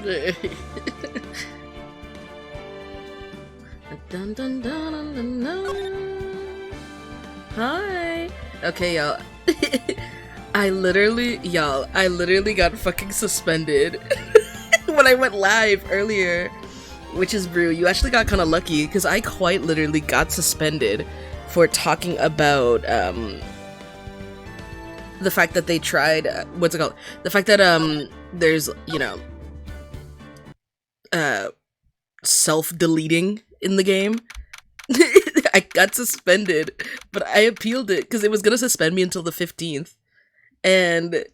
Dun, dun, dun, dun, dun, dun. Hi. Okay, y'all. I literally got fucking suspended when I went live earlier. Which is Brew, you actually got kind of lucky because I quite literally got suspended for talking about the fact that they tried what's it called? The fact that there's, you know, self-deleting in the game. I got suspended, but I appealed it because it was gonna suspend me until the 15th. And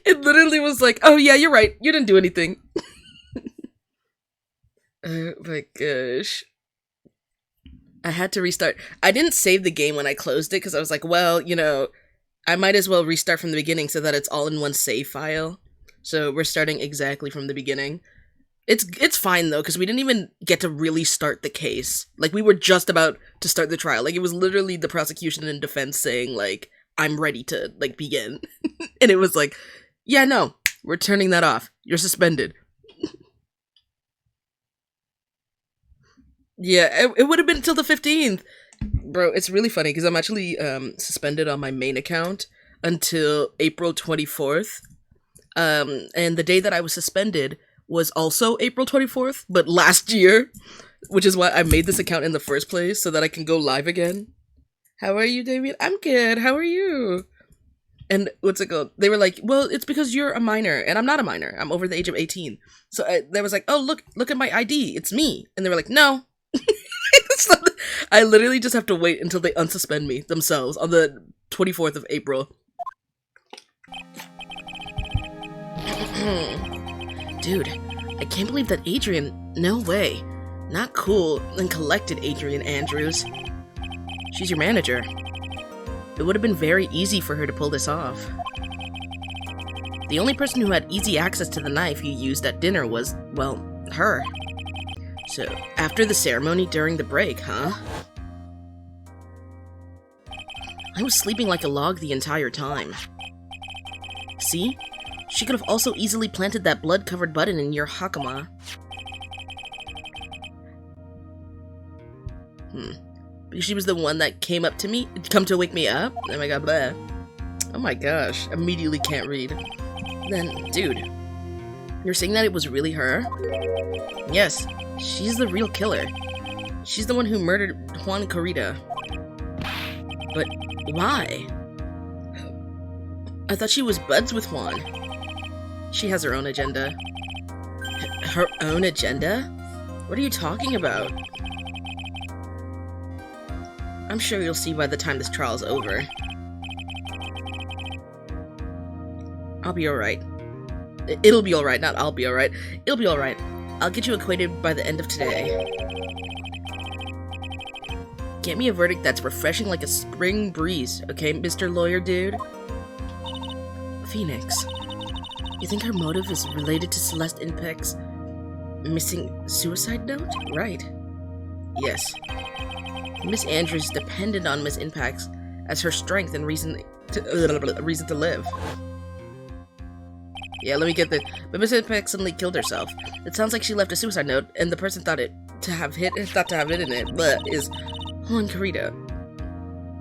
it literally was like, oh yeah, you're right, you didn't do anything. Oh my gosh. I had to restart. I didn't save the game when I closed it because I was like, well, you know, I might as well restart from the beginning so that it's all in one save file. So we're starting exactly from the beginning. It's fine though, because we didn't even get to really start the case. Like, we were just about to start the trial. Like, it was literally the prosecution and defense saying, like, I'm ready to, like, begin. And it was like, yeah, no, we're turning that off. You're suspended. Yeah, it would have been till the 15th. Bro, it's really funny because I'm actually suspended on my main account until April 24th. And the day that I was suspended was also April 24th, but last year, which is why I made this account in the first place, so that I can go live again. How are you, Damien? I'm good. How are you? And what's it called? They were like, well, it's because you're a minor, and I'm not a minor. I'm over the age of 18. So they was like, oh, look at my ID. It's me. And they were like, no. So I literally just have to wait until they unsuspend me themselves on the 24th of April. Dude, I can't believe that Adrian, no way. Not cool and collected, Adrian Andrews. She's your manager. It would have been very easy for her to pull this off. The only person who had easy access to the knife you used at dinner was, well, her. So, after the ceremony during the break, huh? I was sleeping like a log the entire time. See? She could have also easily planted that blood-covered button in your hakama. Because she was the one that came up to me, come to wake me up? Oh my god, blah. Oh my gosh, immediately can't read. Then, dude, you're saying that it was really her? Yes, she's the real killer. She's the one who murdered Juan Corrida. But why? I thought she was buds with Juan. She has her own agenda. Her own agenda? What are you talking about? I'm sure you'll see by the time this trial's over. I'll be alright. It'll be alright, not I'll be alright. It'll be alright. I'll get you acquainted by the end of today. Get me a verdict that's refreshing like a spring breeze, okay, Mr. Lawyer Dude? Phoenix. You think her motive is related to Celeste Impact's missing suicide note? Right. Yes. Miss Andrews depended on Miss Impact's as her strength and reason to live. Yeah, let me get this. But Miss Impact suddenly killed herself. It sounds like she left a suicide note, and the person thought to have it in it, but is Juan Corrida,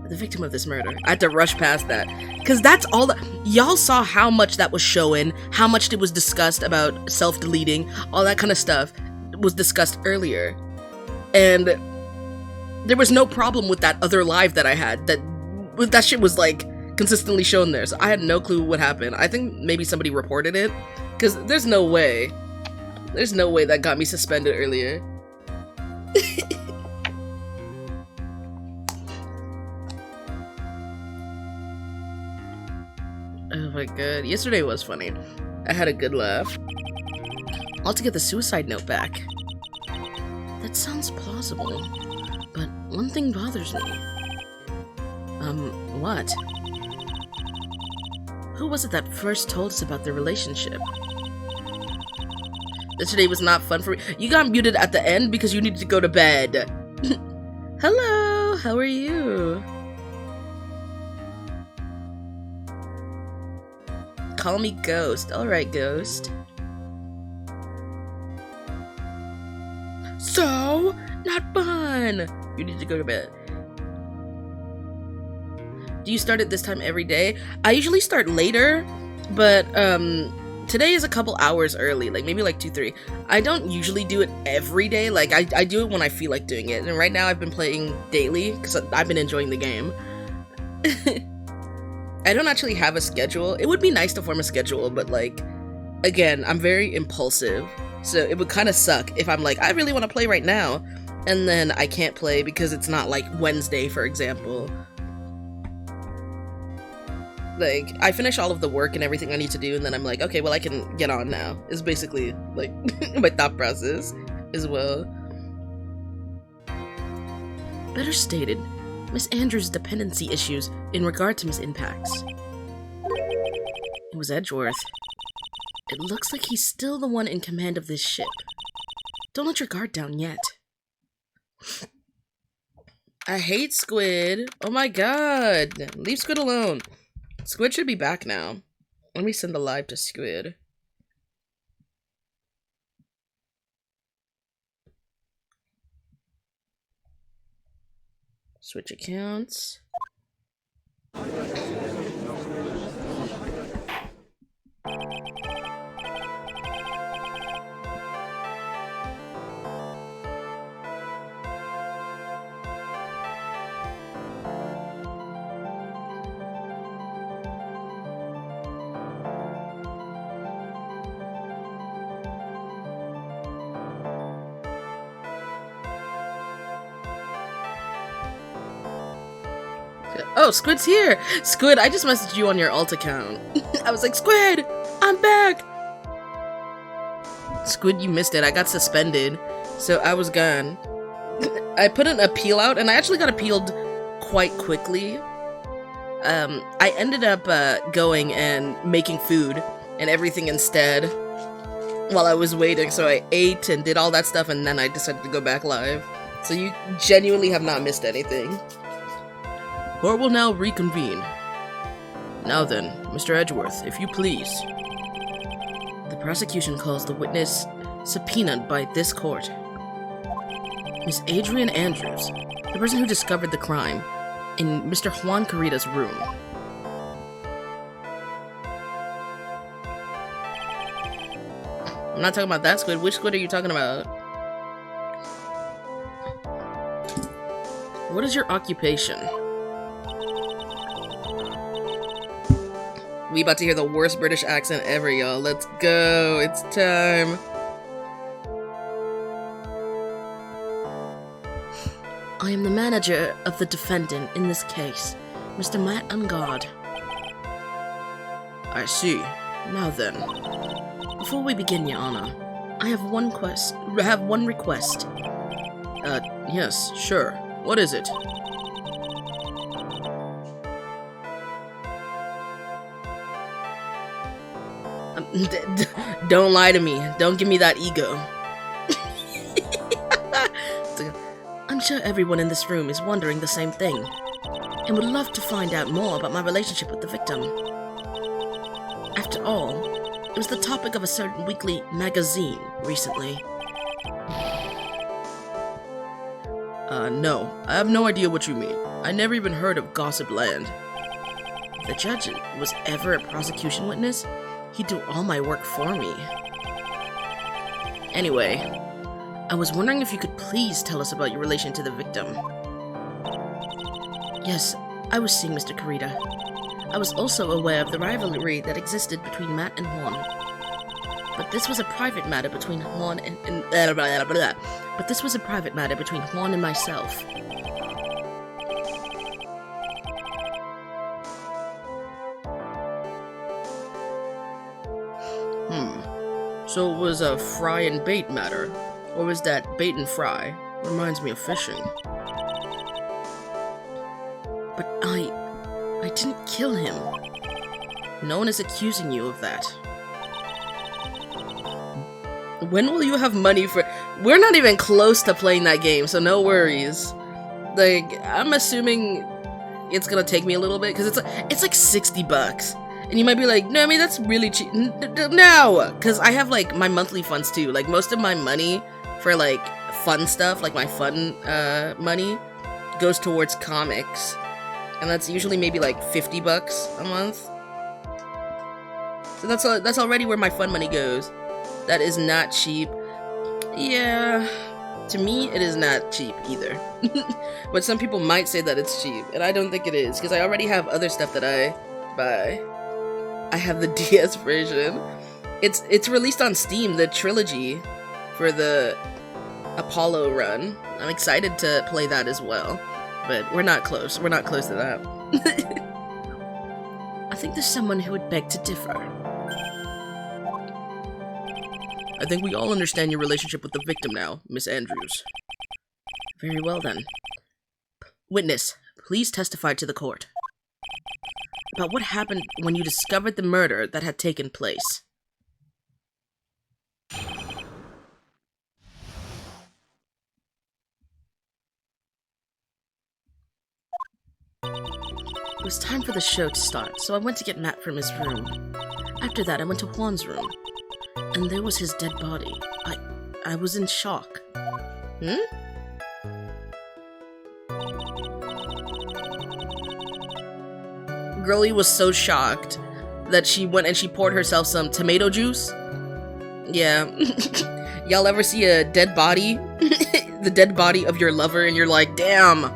the victim of this murder. I had to rush past that. Because that's all that... Y'all saw how much that was showing, how much it was discussed about self-deleting, all that kind of stuff was discussed earlier. And there was no problem with that other live that I had. That shit was, like, consistently shown there. So I had no clue what happened. I think maybe somebody reported it. Because there's no way. There's no way that got me suspended earlier. Oh my god, yesterday was funny. I had a good laugh. I'll have to get the suicide note back. That sounds plausible, but one thing bothers me. What? Who was it that first told us about their relationship? Yesterday was not fun for me. You got muted at the end because you needed to go to bed. Hello, how are you? Call me Ghost. Alright, Ghost. So not fun. You need to go to bed. Do you start at this time every day? I usually start later, but today is a couple hours early, like maybe like 2-3. I don't usually do it every day. Like I do it when I feel like doing it. And right now I've been playing daily because I've been enjoying the game. I don't actually have a schedule. It would be nice to form a schedule, but like, again, I'm very impulsive. So it would kind of suck if I'm like, I really want to play right now, and then I can't play because it's not like Wednesday, for example. Like, I finish all of the work and everything I need to do, and then I'm like, okay, well, I can get on now. Is basically, like, my thought process as well. Better stated, Miss Andrews' dependency issues in regard to Miss Impact's. It was Edgeworth. It looks like he's still the one in command of this ship. Don't let your guard down yet. I hate Squid. Oh my god. Leave Squid alone. Squid should be back now. Let me send the live to Squid. Switch accounts. Oh, Squid's here! Squid, I just messaged you on your alt account. I was like, Squid! I'm back! Squid, you missed it. I got suspended, so I was gone. I put an appeal out, and I actually got appealed quite quickly. I ended up going and making food and everything instead while I was waiting, so I ate and did all that stuff, and then I decided to go back live. So you genuinely have not missed anything. Court will now reconvene. Now then, Mr. Edgeworth, if you please. The prosecution calls the witness subpoenaed by this court. Miss Adrian Andrews, the person who discovered the crime, in Mr. Juan Carita's room. I'm not talking about that Squid. Which Squid are you talking about? What is your occupation? We about to hear the worst British accent ever, y'all. Let's go. It's time. I am the manager of the defendant in this case, Mr. Matt Ungard. I see. Now then. Before we begin, Your Honor, I have one request. Yes, sure. What is it? Don't lie to me. Don't give me that ego. I'm sure everyone in this room is wondering the same thing, and would love to find out more about my relationship with the victim. After all, it was the topic of a certain weekly magazine recently. No. I have no idea what you mean. I never even heard of Gossip Land. If the judge was ever a prosecution witness, he'd do all my work for me. Anyway, I was wondering if you could please tell us about your relation to the victim. Yes, I was seeing Mr. Carita. I was also aware of the rivalry that existed between Matt and Juan. But this was a private matter between Juan and But this was a private matter between Juan and myself. So it was a fry and bait matter? Or was that bait and fry? Reminds me of fishing. But I didn't kill him. No one is accusing you of that. When will you have money for— We're not even close to playing that game, so no worries. Like, I'm assuming it's gonna take me a little bit, because it's like $60. And you might be like, no, I mean, that's really cheap. No! Because I have, like, my monthly funds, too. Like, most of my money for like fun stuff, like my fun money goes towards comics, and that's usually maybe like $50 a month. So that's already where my fun money goes. That is not cheap. Yeah, to me it is not cheap either. But some people might say that it's cheap, and I don't think it is, because I already have other stuff that I buy. I have the DS version. It's released on Steam, the trilogy for the Apollo run. I'm excited to play that as well, but we're not close. We're not close to that. I think there's someone who would beg to differ. I think we all understand your relationship with the victim now, Miss Andrews. Very well then. Witness, please testify to the court about what happened when you discovered the murder that had taken place. It was time for the show to start, so I went to get Matt from his room. After that, I went to Juan's room, and there was his dead body. I was in shock. Girlie was so shocked that she went and she poured herself some tomato juice. Yeah. Y'all ever see a dead body? The dead body of your lover, and you're like, damn,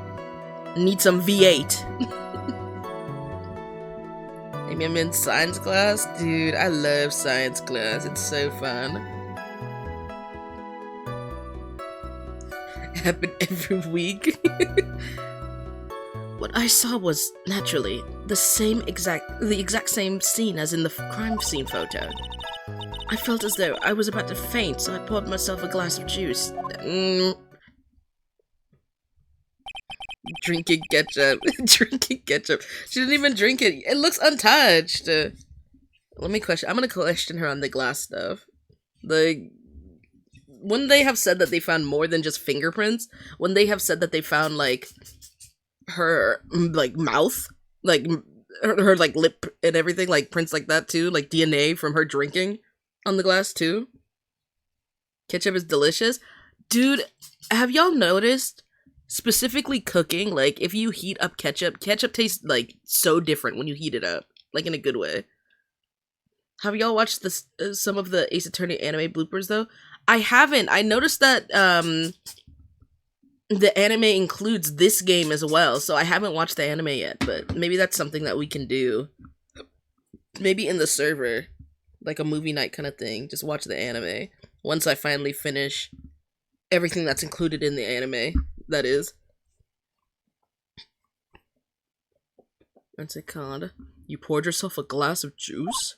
need some V8. Maybe I'm in science class? Dude, I love science class. It's so fun. It happened every week. What I saw was, naturally, the exact same scene as in the crime scene photo. I felt as though I was about to faint, so I poured myself a glass of juice. Drinking ketchup. Drinking ketchup. She didn't even drink it. It looks untouched. I'm gonna question her on the glass stuff. Wouldn't they have said that they found more than just fingerprints? Wouldn't they have said that they found, like, her, like, mouth? Like, her like, lip and everything? Like, prints like that, too? Like, DNA from her drinking on the glass, too? Ketchup is delicious. Dude, have y'all noticed, specifically cooking, like, if you heat up ketchup tastes, like, so different when you heat it up. Like, in a good way. Have y'all watched some of the Ace Attorney anime bloopers, though? I haven't. I noticed that, the anime includes this game as well, so I haven't watched the anime yet, but maybe that's something that we can do. Maybe in the server, like a movie night kind of thing, just watch the anime, once I finally finish everything that's included in the anime, that is. What's it called? You poured yourself a glass of juice?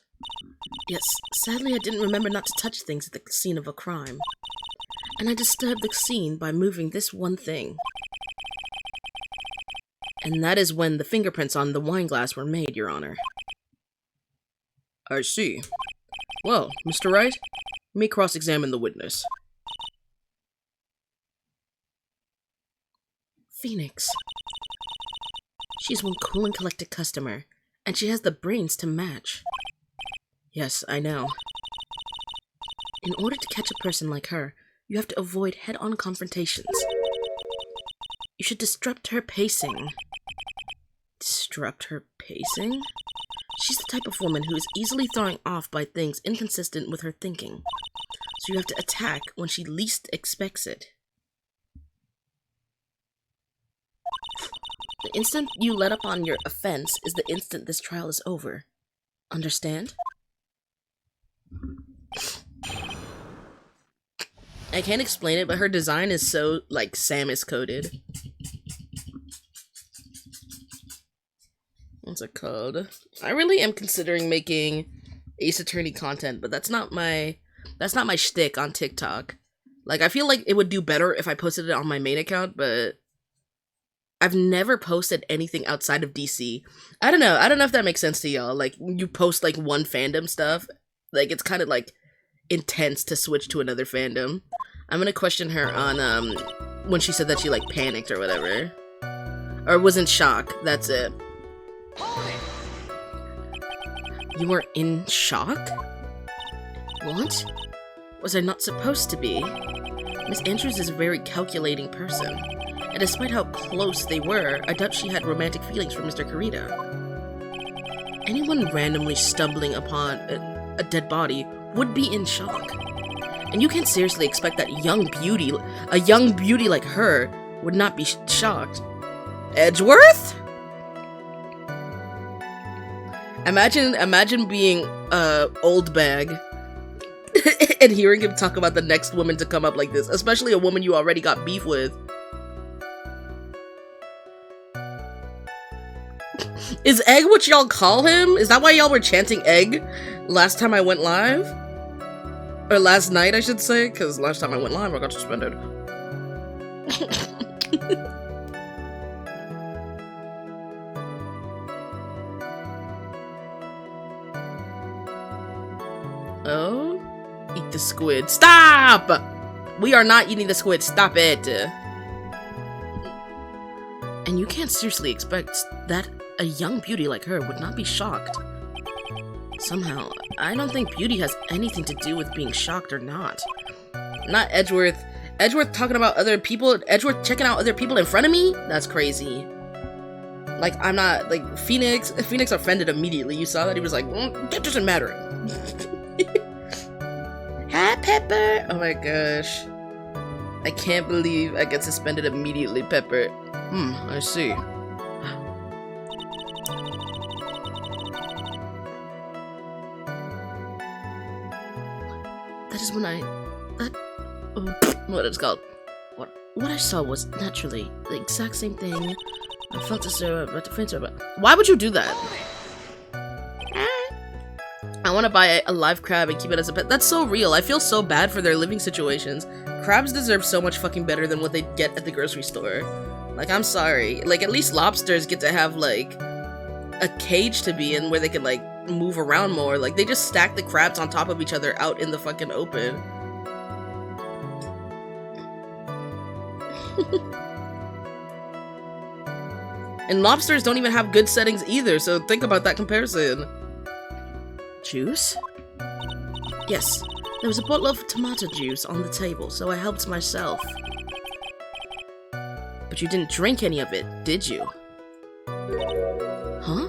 Yes, sadly I didn't remember not to touch things at the scene of a crime. And I disturbed the scene by moving this one thing. And that is when the fingerprints on the wine glass were made, Your Honor. I see. Well, Mr. Wright, you may cross-examine the witness. Phoenix. She's one cool and collected customer, and she has the brains to match. Yes, I know. In order to catch a person like her, you have to avoid head-on confrontations. You should disrupt her pacing. Disrupt her pacing? She's the type of woman who is easily thrown off by things inconsistent with her thinking. So you have to attack when she least expects it. The instant you let up on your offense is the instant this trial is over. Understand? I can't explain it, but her design is so, like, Samus coded. What's it called? I really am considering making Ace Attorney content, but that's not my shtick on TikTok. Like, I feel like it would do better if I posted it on my main account, but I've never posted anything outside of DC. I don't know if that makes sense to y'all. Like, you post, like, one fandom stuff, like, it's kind of, like, intense to switch to another fandom. I'm gonna question her on, when she said that she, like, panicked or whatever. Or was in shock, that's it. You were in shock? What? Was I not supposed to be? Miss Andrews is a very calculating person, and despite how close they were, I doubt she had romantic feelings for Mr. Kurita. Anyone randomly stumbling upon a dead body would be in shock. And you can't seriously expect that a young beauty like her would not be shocked. Edgeworth? Imagine being old bag and hearing him talk about the next woman to come up like this, especially a woman you already got beef with. Is Egg what y'all call him? Is that why y'all were chanting Egg last time I went live? Or last night, I should say, because last time I went live, I got suspended. Oh? Eat the squid. Stop! We are not eating the squid. Stop it. And you can't seriously expect that a young beauty like her would not be shocked. Somehow, I don't think beauty has anything to do with being shocked or not. Not Edgeworth. Edgeworth talking about other people. Edgeworth checking out other people in front of me? That's crazy. Like, I'm not, like, Phoenix offended immediately. You saw that? He was like, that doesn't matter. Hi, Pepper. Oh my gosh. I can't believe I get suspended immediately, Pepper. I see. That is when what it's called. What I saw was naturally the exact same thing. I felt why would you do that? I want to buy a live crab and keep it as a pet. That's so real. I feel so bad for their living situations. Crabs deserve so much fucking better than what they get at the grocery store. Like, I'm sorry. Like, at least lobsters get to have, like, a cage to be in where they can, like, move around more. Like, they just stack the crabs on top of each other out in the fucking open. And lobsters don't even have good settings either, so think about that comparison. Juice? Yes, there was a bottle of tomato juice on the table, so I helped myself. But you didn't drink any of it, did you? Huh?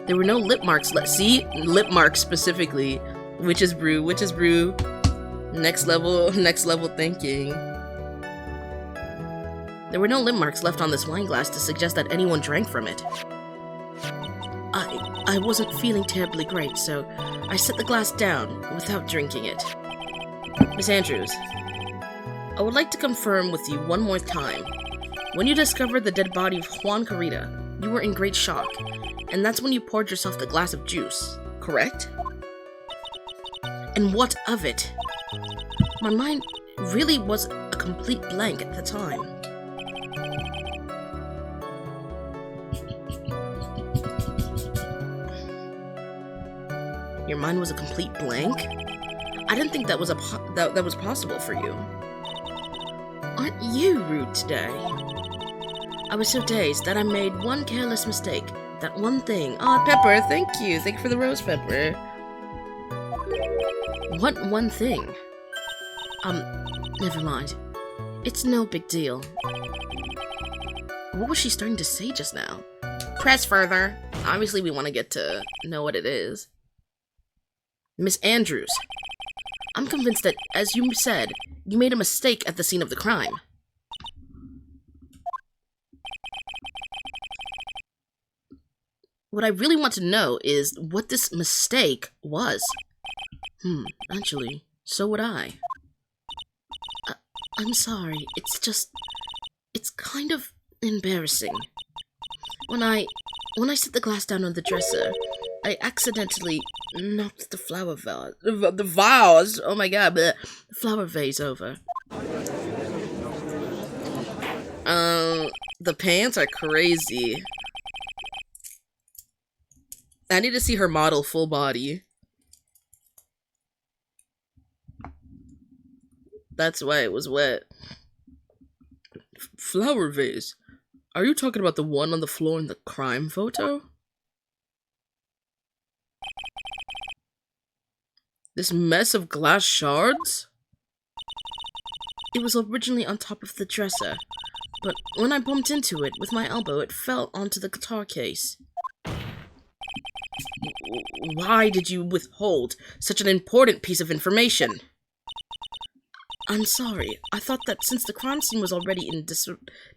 There were no lip marks left. See? Lip marks specifically. Witch's brew, witch's brew. Next level thinking. There were no lip marks left on this wine glass to suggest that anyone drank from it. I wasn't feeling terribly great, so I set the glass down without drinking it. Miss Andrews, I would like to confirm with you one more time. When you discovered the dead body of Juan Kurita, you were in great shock, and that's when you poured yourself the glass of juice, correct? And what of it? My mind really was a complete blank at the time. Your mind was a complete blank? I didn't think that was that was possible for you. Aren't you rude today? I was so dazed that I made one careless mistake. That one thing. Aw, Pepper, thank you. Thank you for the rose, Pepper. What one thing? Never mind. It's no big deal. What was she starting to say just now? Press further. Obviously, we want to get to know what it is. Miss Andrews, I'm convinced that, as you said, you made a mistake at the scene of the crime. What I really want to know is what this mistake was. Actually, so would I. I'm sorry, it's kind of embarrassing. When I set the glass down on the dresser, I accidentally knocked the flower vase. The vase? Oh my god, the flower vase over. The pants are crazy. I need to see her model full body. That's why it was wet. Flower vase? Are you talking about the one on the floor in the crime photo? This mess of glass shards? It was originally on top of the dresser, but when I bumped into it with my elbow, it fell onto the guitar case. Why did you withhold such an important piece of information? I'm sorry. I thought that since the crime scene was already in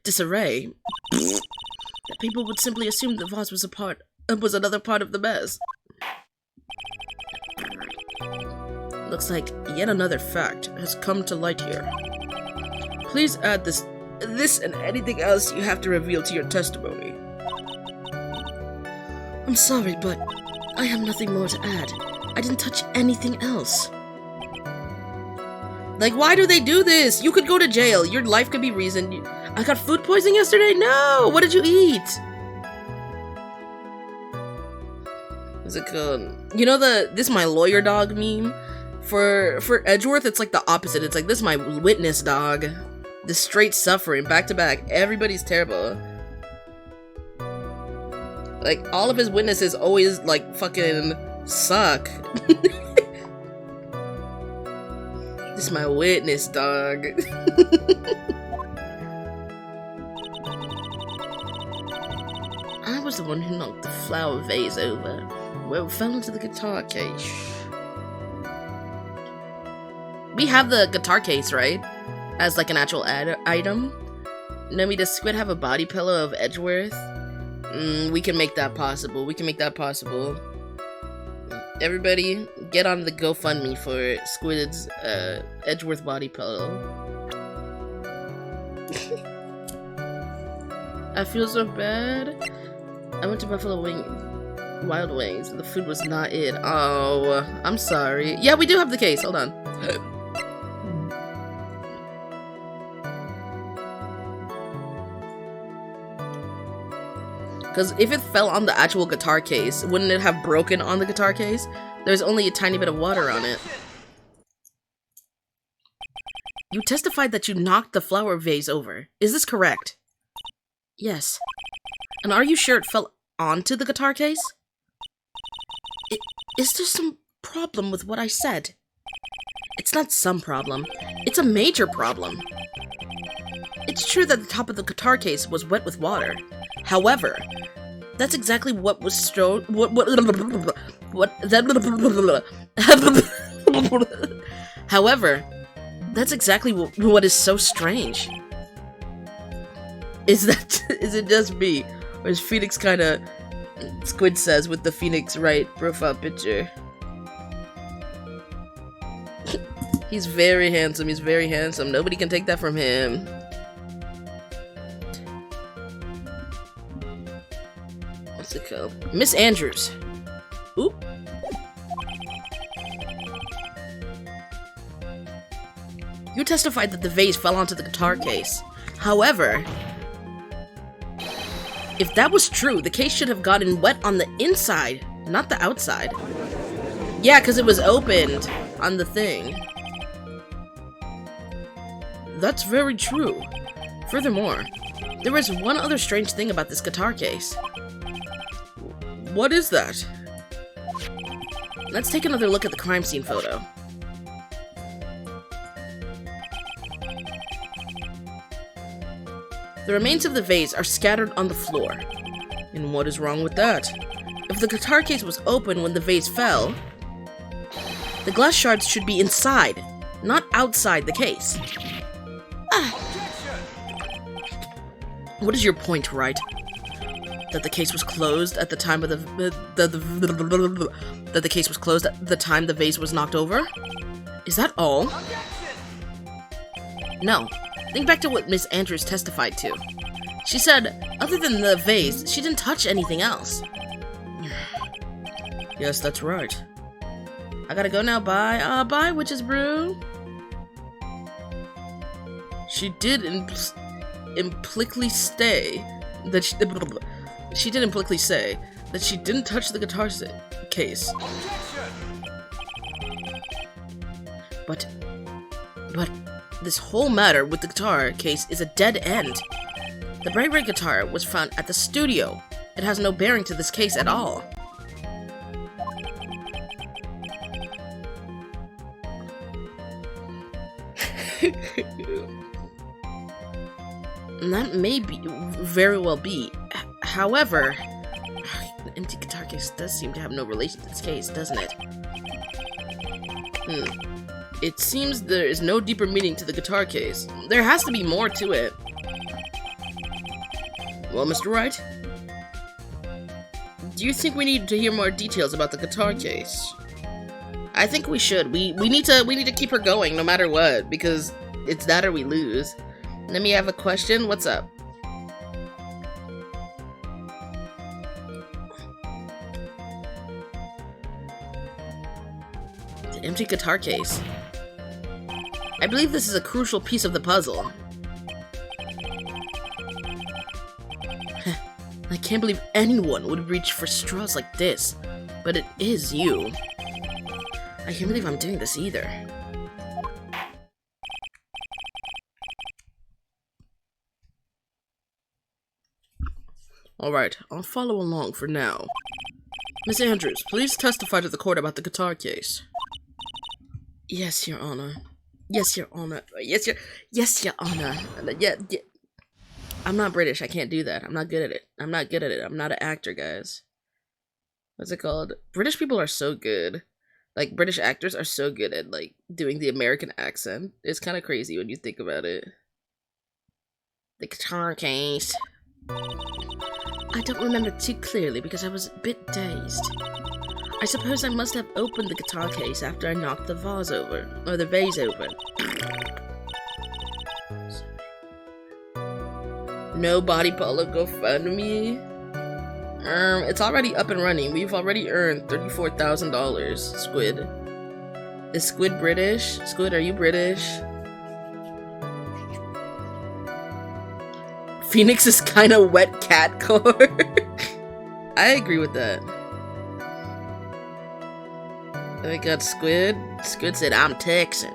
disarray, that people would simply assume the vase was another part of the mess. Looks like yet another fact has come to light here. Please add this and anything else you have to reveal to your testimony. I'm sorry, but I have nothing more to add. I didn't touch anything else. Like, why do they do this? You could go to jail. Your life could be reasoned. I got food poisoning yesterday? No! What did you eat? What's it called? You know this my lawyer dog meme? For Edgeworth, it's like the opposite. It's like, this is my witness dog. This straight suffering, back to back. Everybody's terrible. Like, all of his witnesses always, like, fucking suck. This is my witness dog. I was the one who knocked the flower vase over, where it fell into the guitar case. We have the guitar case, right? As like an actual item. Nomi, does Squid have a body pillow of Edgeworth? We can make that possible. We can make that possible. Everybody, get on the GoFundMe for Squid's Edgeworth body pillow. I feel so bad. I went to Buffalo Wild Wings and the food was not it. Oh, I'm sorry. Yeah, we do have the case. Hold on. Because if it fell on the actual guitar case, wouldn't it have broken on the guitar case? There's only a tiny bit of water on it. You testified that you knocked the flower vase over. Is this correct? Yes. And are you sure it fell onto the guitar case? Is there some problem with what I said? It's not some problem. It's a major problem. It's true that the top of the guitar case was wet with water. However, that's exactly what was However, that's exactly what is so strange. Is it just me? Or is Phoenix kinda, Squid says with the Phoenix Wright profile picture. He's very handsome, Nobody can take that from him. What's it called? Miss Andrews. Oop. You testified that the vase fell onto the guitar case. However, if that was true, the case should have gotten wet on the inside, not the outside. Yeah, because it was opened on the thing. That's very true. Furthermore, there is one other strange thing about this guitar case. What is that? Let's take another look at the crime scene photo. The remains of the vase are scattered on the floor. And what is wrong with that? If the guitar case was open when the vase fell, the glass shards should be inside, not outside the case. What is your point, Wright? That the case was closed at the time of that the case was closed at the time the vase was knocked over? Is that all? No. Think back to what Miss Andrews testified to. She said, other than the vase, she didn't touch anything else. Yes, that's right. I gotta go now, bye. Bye, Witch's Brew. She did implicitly say that she did implicitly say that she didn't touch the guitar case. But this whole matter with the guitar case is a dead end. The bright red guitar was found at the studio. It has no bearing to this case at all. That may be very well be. However, the empty guitar case does seem to have no relation to this case, doesn't it? It seems there is no deeper meaning to the guitar case. There has to be more to it. Well, Mr. Wright? Do you think we need to hear more details about the guitar case? I think we should. We need to keep her going no matter what, because it's that or we lose. Let me have a question. What's up? The empty guitar case. I believe this is a crucial piece of the puzzle. I can't believe anyone would reach for straws like this, but it is you. I can't believe I'm doing this either. Alright, I'll follow along for now. Miss Andrews, please testify to the court about the guitar case. Yes, Your Honor. Yes, Your Honor. Yes, Your Honor. Yeah. I'm not British. I can't do that. I'm not good at it. I'm not an actor, guys. What's it called? British people are so good. Like, British actors are so good at, like, doing the American accent. It's kind of crazy when you think about it. The guitar case. I don't remember too clearly because I was a bit dazed. I suppose I must have opened the guitar case after I knocked the vase over. Or the vase over. No body polo GoFundMe. It's already up and running. We've already earned $34,000. Squid. Is Squid British? Squid, are you British? Phoenix is kind of wet cat core. I agree with that. I got Squid. Squid said, I'm Texan.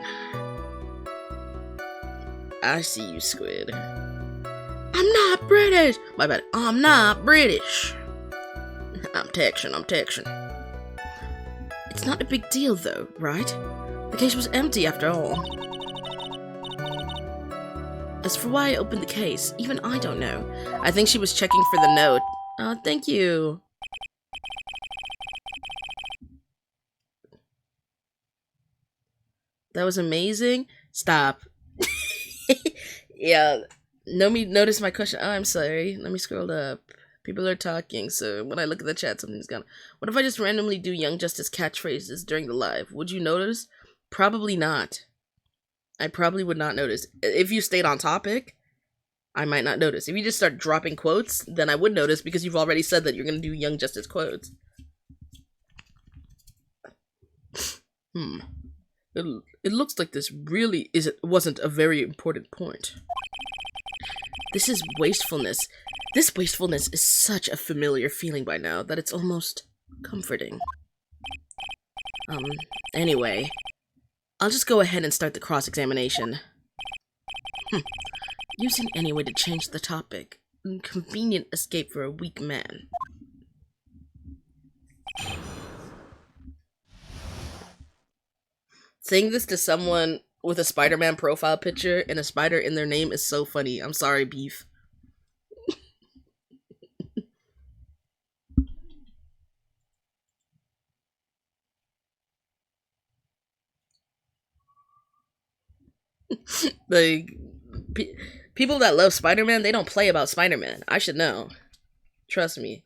I see you, Squid. I'm not British! My bad. I'm not British. I'm Texan. It's not a big deal though, right? The case was empty after all. As for why I opened the case, even I don't know. I think she was checking for the note. Oh, thank you. That was amazing. Stop. Yeah. Notice my question. Oh, I'm sorry. Let me scroll up. People are talking, so when I look at the chat, something's gone. What if I just randomly do Young Justice catchphrases during the live? Would you notice? Probably not. I probably would not notice. If you stayed on topic, I might not notice. If you just start dropping quotes, then I would notice because you've already said that you're going to do Young Justice quotes. It looks like this really wasn't a very important point. This is wastefulness. This wastefulness is such a familiar feeling by now that it's almost comforting. Anyway, I'll just go ahead and start the cross-examination. Using any way to change the topic. Convenient escape for a weak man. Saying this to someone with a Spider-Man profile picture and a spider in their name is so funny. I'm sorry, Beef. Like, people that love Spider-Man, they don't play about Spider-Man. I should know. Trust me.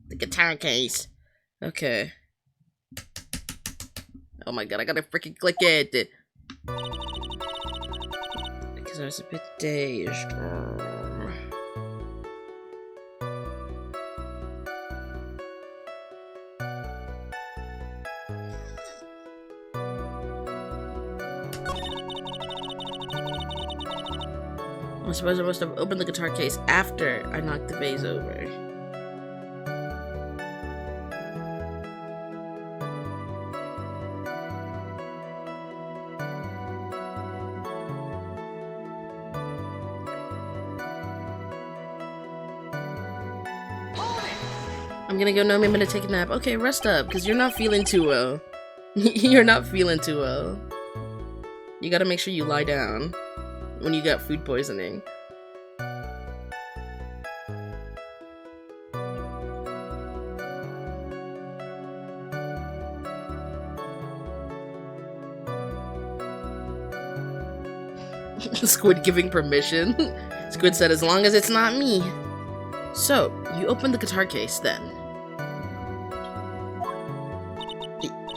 The guitar case. Okay. Oh my god, I gotta freaking click it. Because I was a bit dazed. I suppose I must have opened the guitar case after I knocked the vase over. I'm gonna go. No, I'm gonna take a nap. Okay, rest up, because you're not feeling too well. You're not feeling too well. You gotta make sure you lie down when you get food poisoning. Squid giving permission. Squid said, as long as it's not me. So, you opened the guitar case then?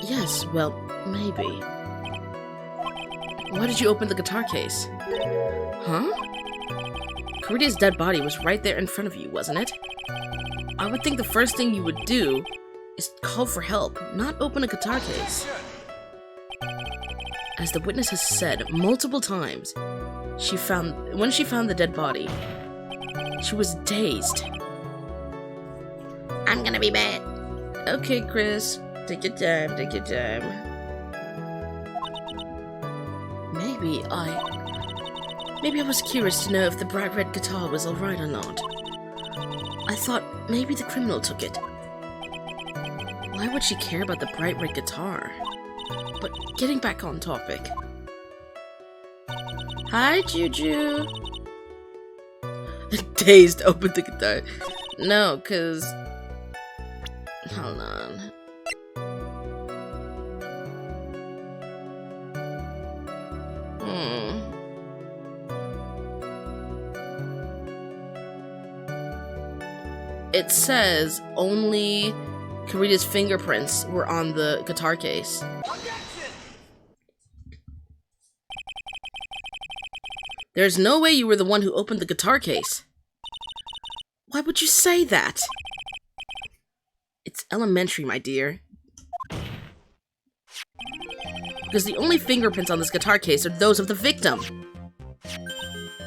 Yes, well, maybe. Why did you open the guitar case? Huh? Caridia's dead body was right there in front of you, wasn't it? I would think the first thing you would do is call for help, not open a guitar case. As the witness has said multiple times, when she found the dead body, she was dazed. I'm gonna be bad. Okay, Chris. Take your time, take your time. Maybe I was curious to know if the bright red guitar was alright or not. I thought maybe the criminal took it. Why would she care about the bright red guitar? But getting back on topic. Hi, Juju. Dazed opened the guitar. No, cause... Hold on. It says only Caridia's fingerprints were on the guitar case. There's no way you were the one who opened the guitar case. Why would you say that? It's elementary, my dear. Because the only fingerprints on this guitar case are those of the victim.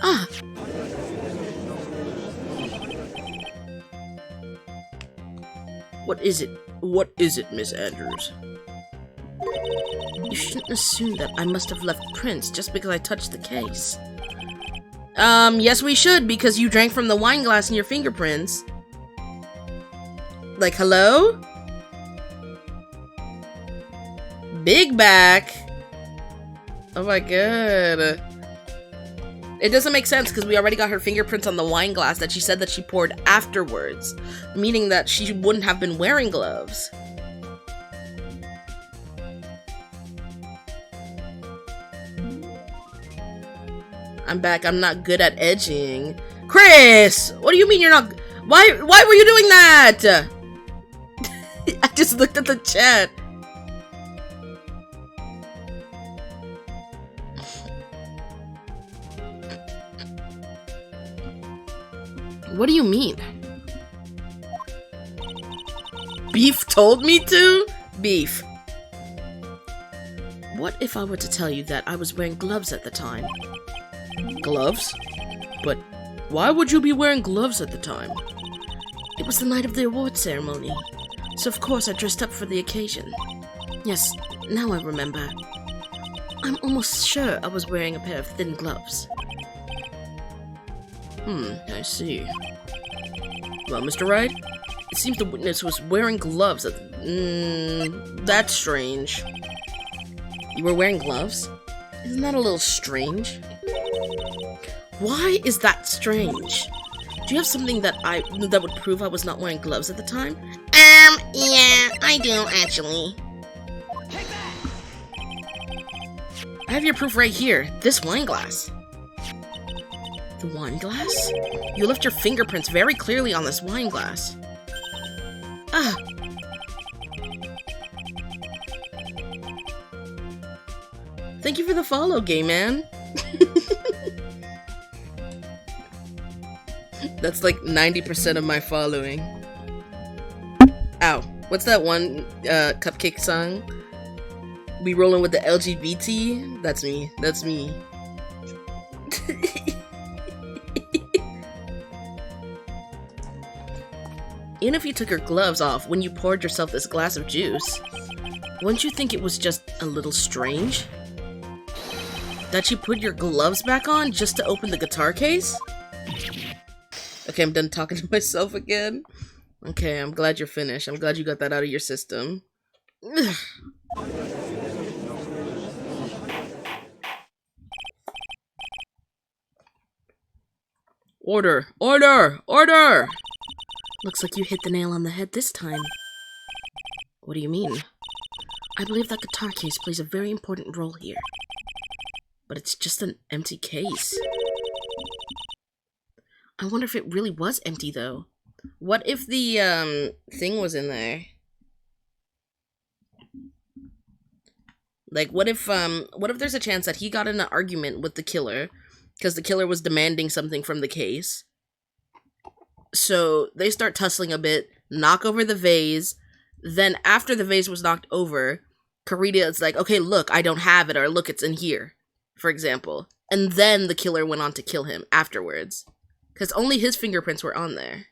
Ah! What is it? What is it, Miss Andrews? You shouldn't assume that I must have left prints just because I touched the case. Yes we should, because you drank from the wine glass in your fingerprints. Like, hello? Big back! Oh my god. It doesn't make sense because we already got her fingerprints on the wine glass that she said that she poured afterwards, meaning that she wouldn't have been wearing gloves. I'm back. I'm not good at edging. Chris! What do you mean you're not... Why were you doing that? I just looked at the chat. What do you mean? Beef told me to? Beef. What if I were to tell you that I was wearing gloves at the time? Gloves? But why would you be wearing gloves at the time? It was the night of the award ceremony, so of course I dressed up for the occasion. Yes, now I remember. I'm almost sure I was wearing a pair of thin gloves. I see. Well, Mr. Wright, it seems the witness was wearing gloves at that's strange. You were wearing gloves? Isn't that a little strange? Why is that strange? Do you have something that would prove I was not wearing gloves at the time? Yeah, I do, actually. I have your proof right here. This wine glass. The wine glass? You left your fingerprints very clearly on this wine glass. Ah. Thank you for the follow, gay man. That's like 90% of my following. Ow. What's that one cupcake song? We rolling with the LGBT? That's me. That's me. Even if you took your gloves off when you poured yourself this glass of juice, wouldn't you think it was just a little strange? That you put your gloves back on just to open the guitar case? Okay, I'm done talking to myself again. Okay, I'm glad you're finished. I'm glad you got that out of your system. Order! Order! Order! Looks like you hit the nail on the head this time. What do you mean? I believe that guitar case plays a very important role here. But it's just an empty case. I wonder if it really was empty, though. What if the, thing was in there? Like, what if there's a chance that he got in an argument with the killer, because the killer was demanding something from the case? So, they start tussling a bit, knock over the vase, then after the vase was knocked over, Karita is like, okay, look, I don't have it, or look, it's in here, for example. And then the killer went on to kill him afterwards. Because only his fingerprints were on there.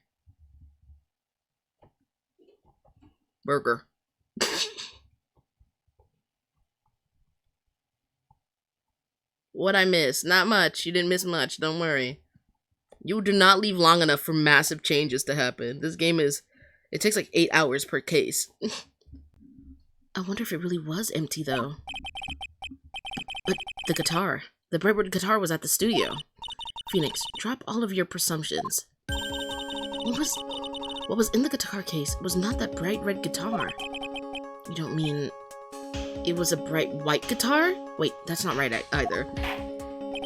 Burger. What I miss? Not much. You didn't miss much. Don't worry. You do not leave long enough for massive changes to happen. This game is... It takes like 8 hours per case. I wonder if it really was empty, though. But the guitar. The Brightwood guitar was at the studio. Phoenix, drop all of your presumptions. What was in the guitar case was not that bright red guitar. You don't mean it was a bright white guitar? Wait, that's not right either.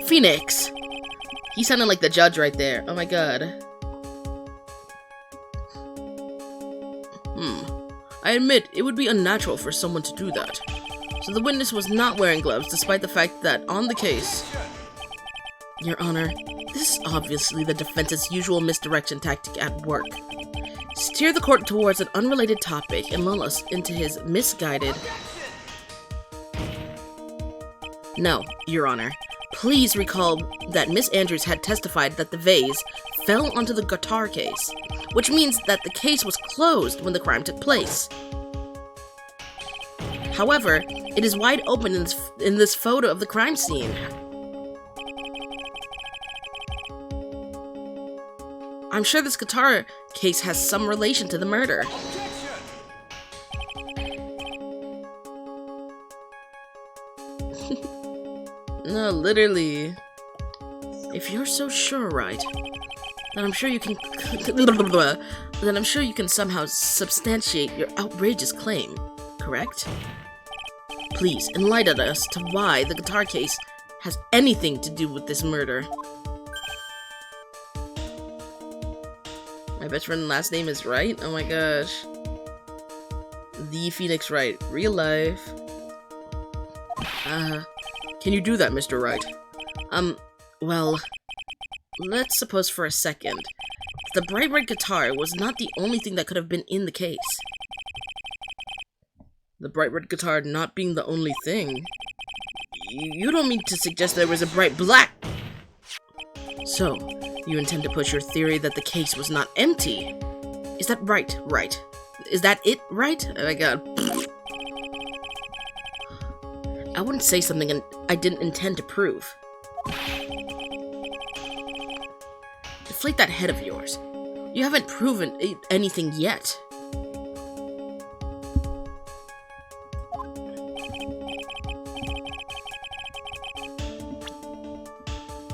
Phoenix! He sounded like the judge right there. Oh my god. I admit, it would be unnatural for someone to do that. So the witness was not wearing gloves, despite the fact that on the case... Your Honor, this is obviously the defense's usual misdirection tactic at work. Steer the court towards an unrelated topic and lull us into his misguided... No, Your Honor. Please recall that Miss Andrews had testified that the vase fell onto the guitar case, which means that the case was closed when the crime took place. However, it is wide open in this photo of the crime scene. I'm sure this guitar case has some relation to the murder. No, literally. If you're so sure, Wright, then I'm sure you can somehow substantiate your outrageous claim, correct? Please enlighten us to why the guitar case has anything to do with this murder. My best friend's last name is Wright? Oh my gosh. The Phoenix Wright. Real life. Can you do that, Mr. Wright? Well, let's suppose for a second the bright red guitar was not the only thing that could have been in the case. The bright red guitar not being the only thing? You don't mean to suggest there was a bright black... So, you intend to push your theory that the case was not empty? Is that right, Wright? Is that it, Wright? Oh my god. I wouldn't say something I didn't intend to prove. Deflate that head of yours. You haven't proven anything yet.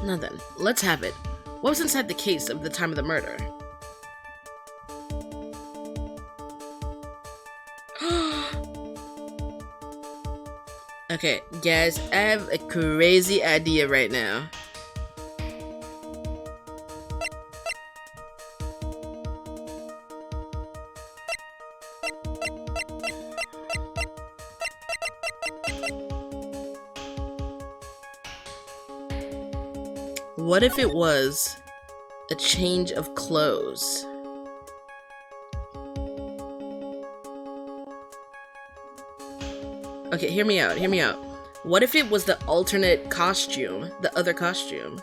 Now then, let's have it. What was inside the case at the time of the murder? Okay, guys, I have a crazy idea right now. What if it was a change of clothes? Okay, hear me out, hear me out. What if it was the alternate costume, the other costume?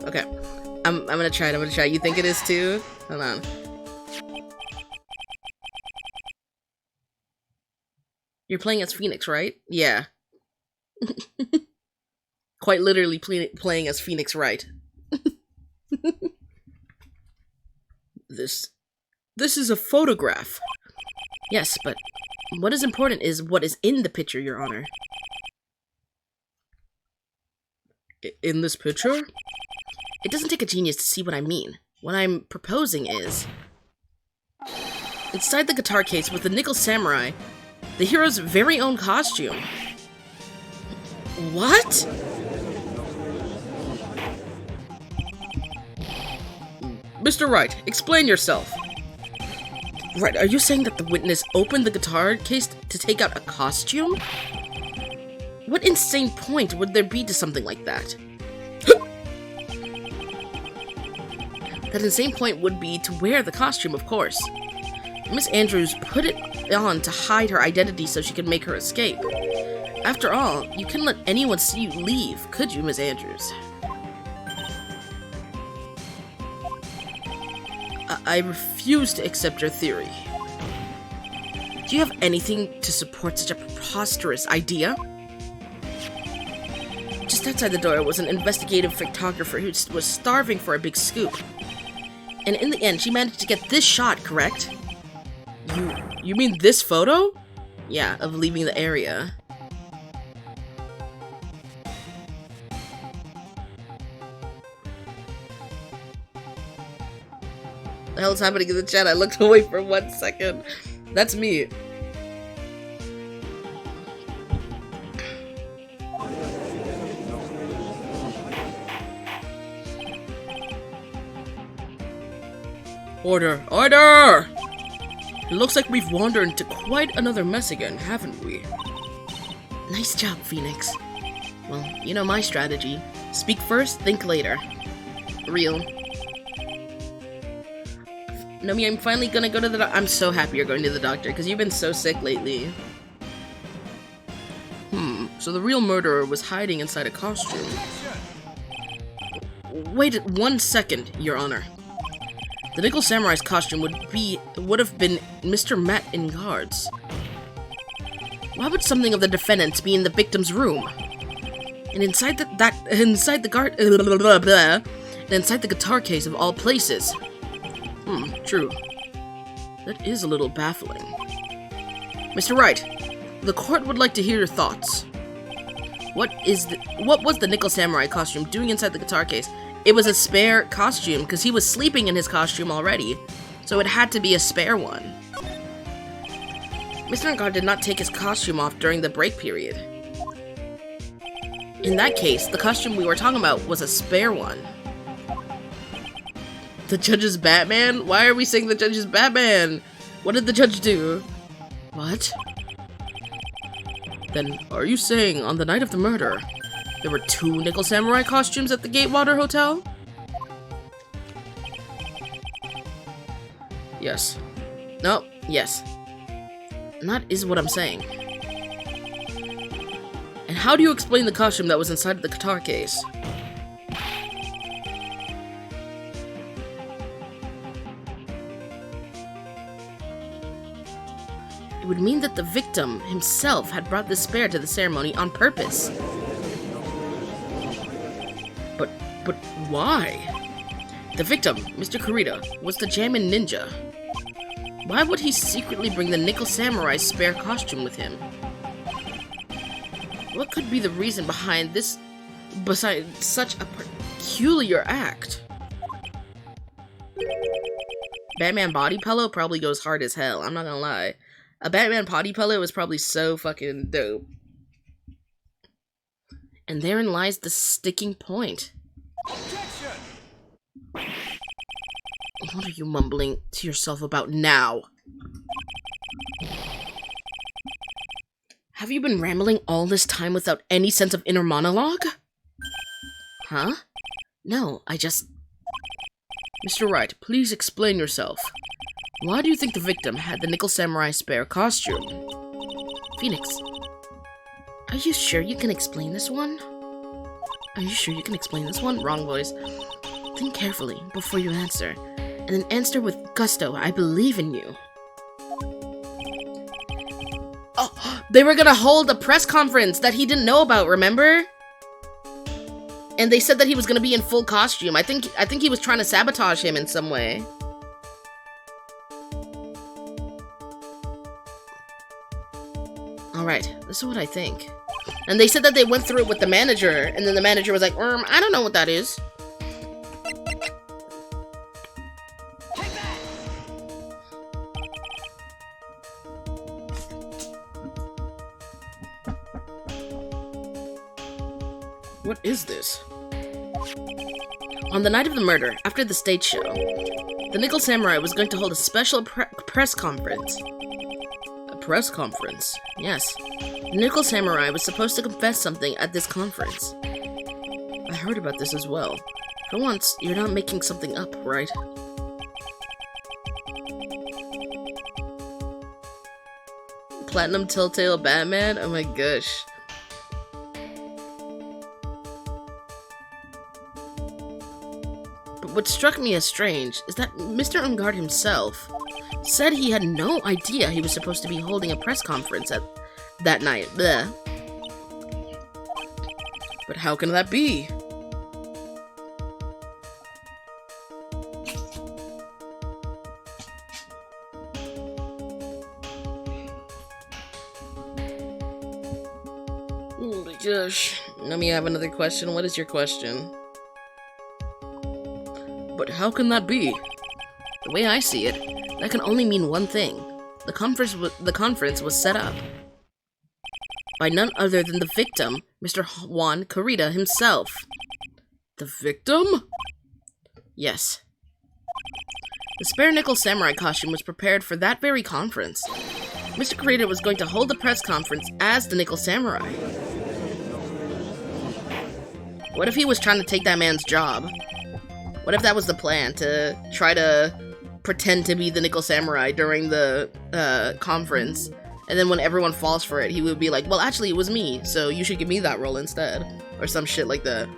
Okay, I'm gonna try it, You think it is too? Hold on. You're playing as Phoenix, right? Yeah. Quite literally playing as Phoenix Wright. This is a photograph. Yes, but what is important is what is in the picture, Your Honor. In this picture? It doesn't take a genius to see what I mean. What I'm proposing is... inside the guitar case with the Nickel Samurai, the hero's very own costume. What? Mr. Wright, explain yourself. Right, are you saying that the witness opened the guitar case to take out a costume? What insane point would there be to something like that? That insane point would be to wear the costume, of course. Miss Andrews put it on to hide her identity so she could make her escape. After all, you couldn't let anyone see you leave, could you, Miss Andrews? I refuse to accept your theory. Do you have anything to support such a preposterous idea? Just outside the door was an investigative photographer who was starving for a big scoop. And in the end, she managed to get this shot, correct? You mean this photo? Yeah, of leaving the area. What the hell's happening in the chat? I looked away for 1 second. That's me. Order! Order! It looks like we've wandered into quite another mess again, haven't we? Nice job, Phoenix. Well, you know my strategy. Speak first, think later. Real. Nomi, I'm finally gonna go to the I'm so happy you're going to the doctor, because you've been so sick lately. So the real murderer was hiding inside a costume. Wait 1 second, Your Honor. The Nickel Samurai's costume would have been Mr. Matt in guards. Why would something of the defendants be in the victim's room? And inside the guitar case of all places. True. That is a little baffling. Mr. Wright, the court would like to hear your thoughts. What was the Nickel Samurai costume doing inside the guitar case? It was a spare costume, because he was sleeping in his costume already, so it had to be a spare one. Mr. Ngard did not take his costume off during the break period. In that case, the costume we were talking about was a spare one. The judge is Batman? Why are we saying the judge is Batman? What did the judge do? What? Then, are you saying on the night of the murder, there were 2 Nickel Samurai costumes at the Gatewater Hotel? Yes. No, yes. And that is what I'm saying. And how do you explain the costume that was inside the guitar case? It would mean that the victim himself had brought this spare to the ceremony on purpose. But why? The victim, Mr. Kurita, was the Jamin ninja. Why would he secretly bring the Nickel Samurai's spare costume with him? What could be the reason behind this, besides such a peculiar act? Batman body pillow probably goes hard as hell, I'm not gonna lie. A Batman body pillow is probably so fucking dope. And therein lies the sticking point. Objection! What are you mumbling to yourself about now? Have you been rambling all this time without any sense of inner monologue? Huh? No, I just... Mr. Wright, please explain yourself. Why do you think the victim had the Nickel Samurai spare costume? Phoenix, are you sure you can explain this one? Are you sure you can explain this one? Wrong voice. Think carefully before you answer, and then answer with gusto. I believe in you. Oh, they were gonna hold a press conference that he didn't know about, remember? And they said that he was gonna be in full costume. I think he was trying to sabotage him in some way. Alright, this is what I think. And they said that they went through it with the manager, and then the manager was like, I don't know what that is. What is this? On the night of the murder, after the stage show, the Nickel Samurai was going to hold a special press conference. A press conference? Yes. The Nickel Samurai was supposed to confess something at this conference. I heard about this as well. For once, you're not making something up, right? Platinum Telltale Batman? Oh my gosh. But what struck me as strange is that Mr. Ungard himself said he had no idea he was supposed to be holding a press conference at that night. Bleh. But how can that be? Oh my gosh. Let me have another question. What is your question? But how can that be? The way I see it, that can only mean one thing. The conference was set up by none other than the victim, Mr. Juan Carita himself. The victim? Yes. The spare nickel samurai costume was prepared for that very conference. Mr. Carita was going to hold the press conference as the nickel samurai. What if he was trying to take that man's job? What if that was the plan, to try to pretend to be the Nickel Samurai during the conference, and then when everyone falls for it, he would be like, well, actually, it was me, so you should give me that role instead, or some shit like that.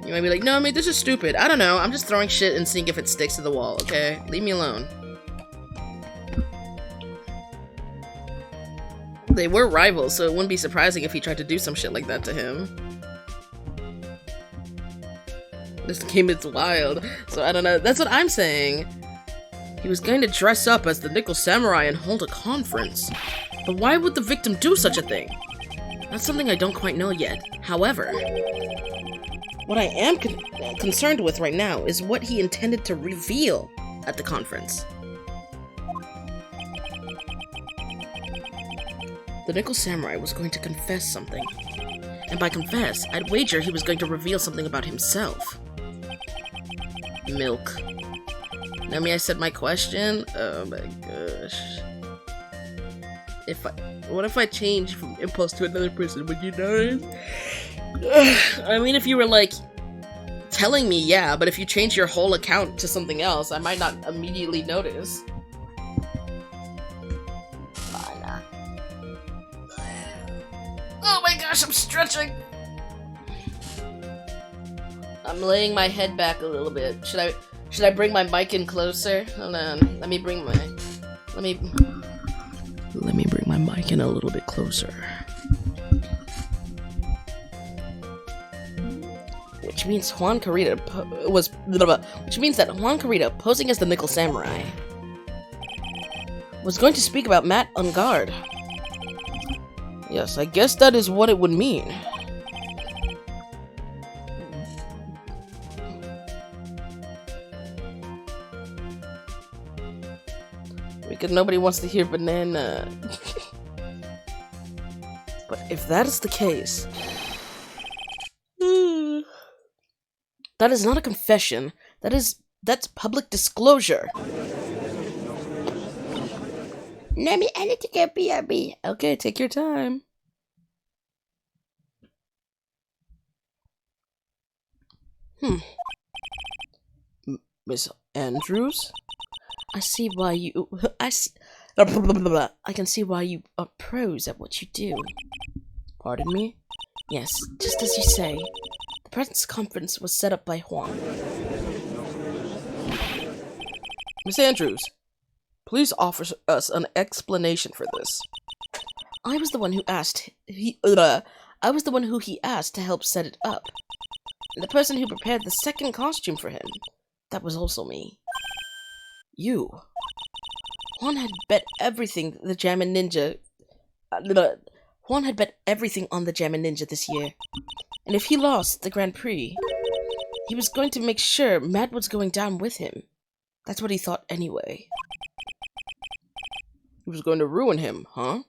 You might be like, no, I mean, this is stupid. I don't know, I'm just throwing shit and seeing if it sticks to the wall, okay? Leave me alone. They were rivals, so it wouldn't be surprising if he tried to do some shit like that to him. This game is wild, so I don't know. That's what I'm saying. He was going to dress up as the Nickel Samurai and hold a conference. But why would the victim do such a thing? That's something I don't quite know yet. However, what I am concerned with right now is what he intended to reveal at the conference. The Nickel Samurai was going to confess something. And by confess, I'd wager he was going to reveal something about himself. Milk. I mean, I said my question. Oh my gosh. What if I change from impulse to another person? Would you notice? I mean, if you were like telling me, yeah, but if you change your whole account to something else, I might not immediately notice. Oh my gosh, I'm stretching. I'm laying my head back a little bit. Should I bring my mic in closer? Hold on. Let me bring my mic in a little bit closer. Which means that Juan Carita, posing as the Nickel Samurai, was going to speak about Matt Ungard. Yes, I guess that is what it would mean. Because nobody wants to hear banana. But if that is the case, that is not a confession. That's public disclosure. Okay, take your time. Miss Andrews? I can see why you are pros at what you do. Pardon me? Yes, just as you say. The press conference was set up by Juan. Miss Andrews, please offer us an explanation for this. I was the one who he asked to help set it up. And the person who prepared the second costume for him, that was also me. You? Juan had bet everything the Jammin' Ninja... Juan had bet everything on the Gem and Ninja this year. And if he lost the Grand Prix, he was going to make sure Matt was going down with him. That's what he thought anyway. He was going to ruin him, huh?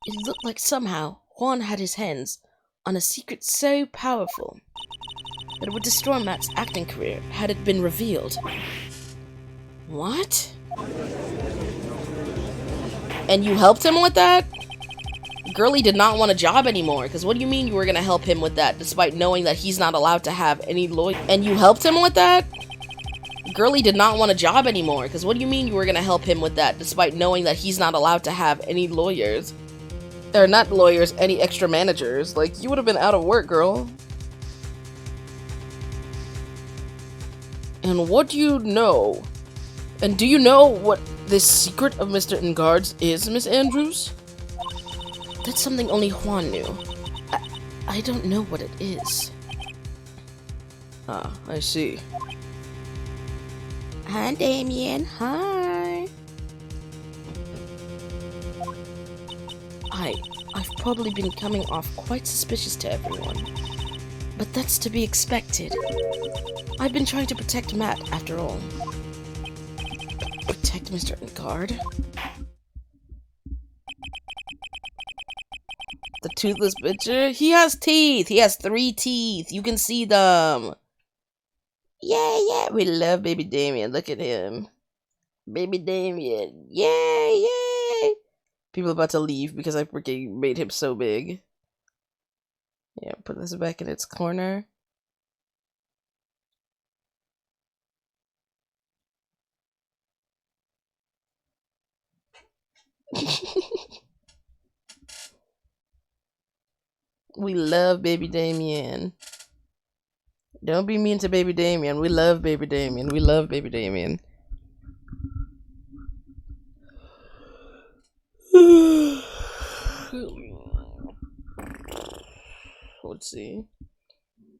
It looked like somehow Juan had his hands on a secret so powerful that it would destroy Matt's acting career had it been revealed. What? And you helped him with that? Girlie did not want a job anymore, because what do you mean you were going to help him with that, despite knowing that he's not allowed to have any lawyer? And you helped him with that? Girlie did not want a job anymore, because what do you mean you were going to help him with that, despite knowing that he's not allowed to have any lawyers? Or not lawyers, any extra managers. Like, you would have been out of work, girl. And what do you know? And do you know what this secret of Mr. Ingard's is, Miss Andrews? That's something only Juan knew. I don't know what it is. Ah, I see. Hi, Damien. Hi. I've probably been coming off quite suspicious to everyone. But that's to be expected. I've been trying to protect Matt, after all. Protect Mr. Ingard? The toothless bitcher? He has teeth! He has 3 teeth! You can see them! Yeah, we love baby Damien. Look at him. Baby Damien. Yay! People about to leave because I freaking made him so big. Yeah, put this back in its corner. We love baby Damien. Don't be mean to baby Damien. We love baby Damien. We love baby Damien. Let's see.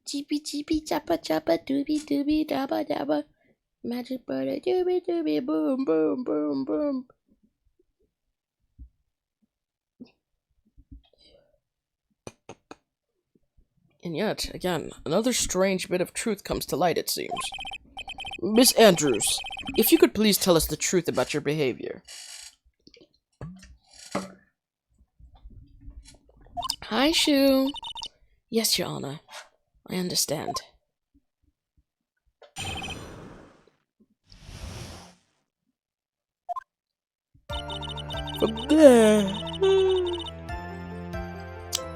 Chippy chippy choppa choppa doobie doobie dabba dabba. Magic butter doobie doobie boom boom boom boom. And yet, again, another strange bit of truth comes to light, it seems. Miss Andrews, if you could please tell us the truth about your behavior. Hi, Shu. Yes, Your Honor. I understand.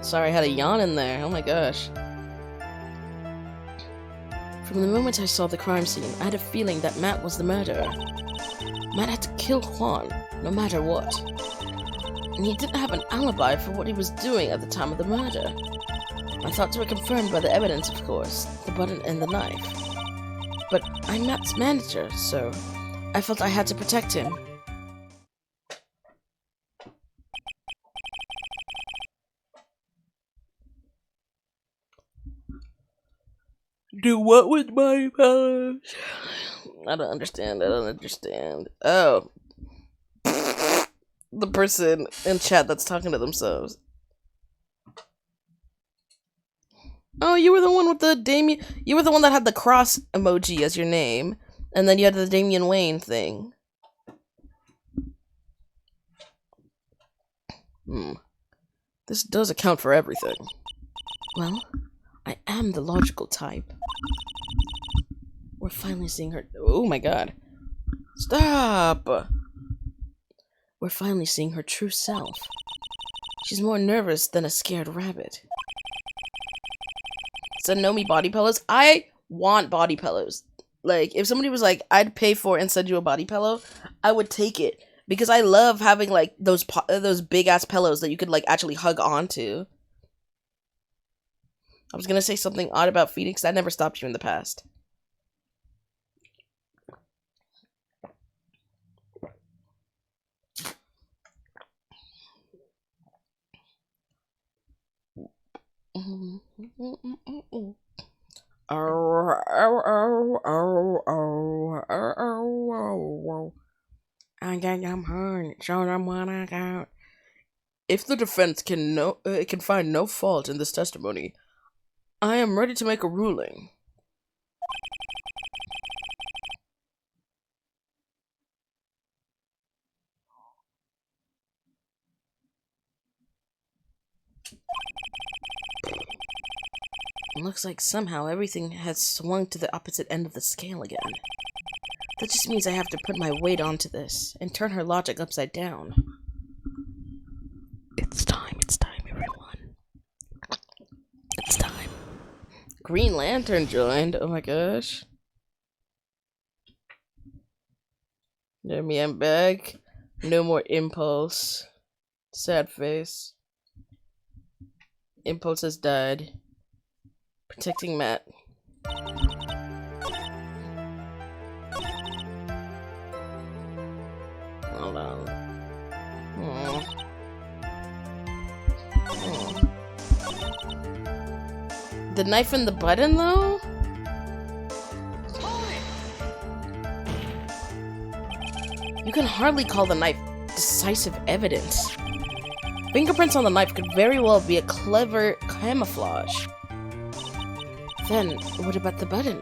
Sorry, I had a yawn in there. Oh my gosh. From the moment I saw the crime scene, I had a feeling that Matt was the murderer. Matt had to kill Juan, no matter what. And he didn't have an alibi for what he was doing at the time of the murder. My thoughts were confirmed by the evidence, of course, the button and the knife. But I'm Matt's manager, so I felt I had to protect him. Do what with my powers? I don't understand. Oh. The person in chat that's talking to themselves. Oh, you were the one with the Damien. You were the one that had the cross emoji as your name. And then you had the Damian Wayne thing. This does account for everything. Well, I am the logical type. We're finally seeing her. Oh my god. Stop! We're finally seeing her true self. She's more nervous than a scared rabbit. Send me body pillows. I want body pillows. Like, if somebody was like, I'd pay for and send you a body pillow, I would take it. Because I love having, like, those big-ass pillows that you could, like, actually hug onto. I was gonna say something odd about feeding, because that never stopped you in the past. I got them hard, show them what I got. If the defense can find no fault in this testimony, I am ready to make a ruling. Looks like somehow everything has swung to the opposite end of the scale again. That just means I have to put my weight onto this and turn her logic upside down. It's time, everyone. It's time. Green Lantern joined. Oh my gosh. Jeremy, I'm back. No more Impulse. Sad face. Impulse has died. Protecting Matt. Hold on. The knife and the button, though? You can hardly call the knife decisive evidence. Fingerprints on the knife could very well be a clever camouflage. Then, what about the button?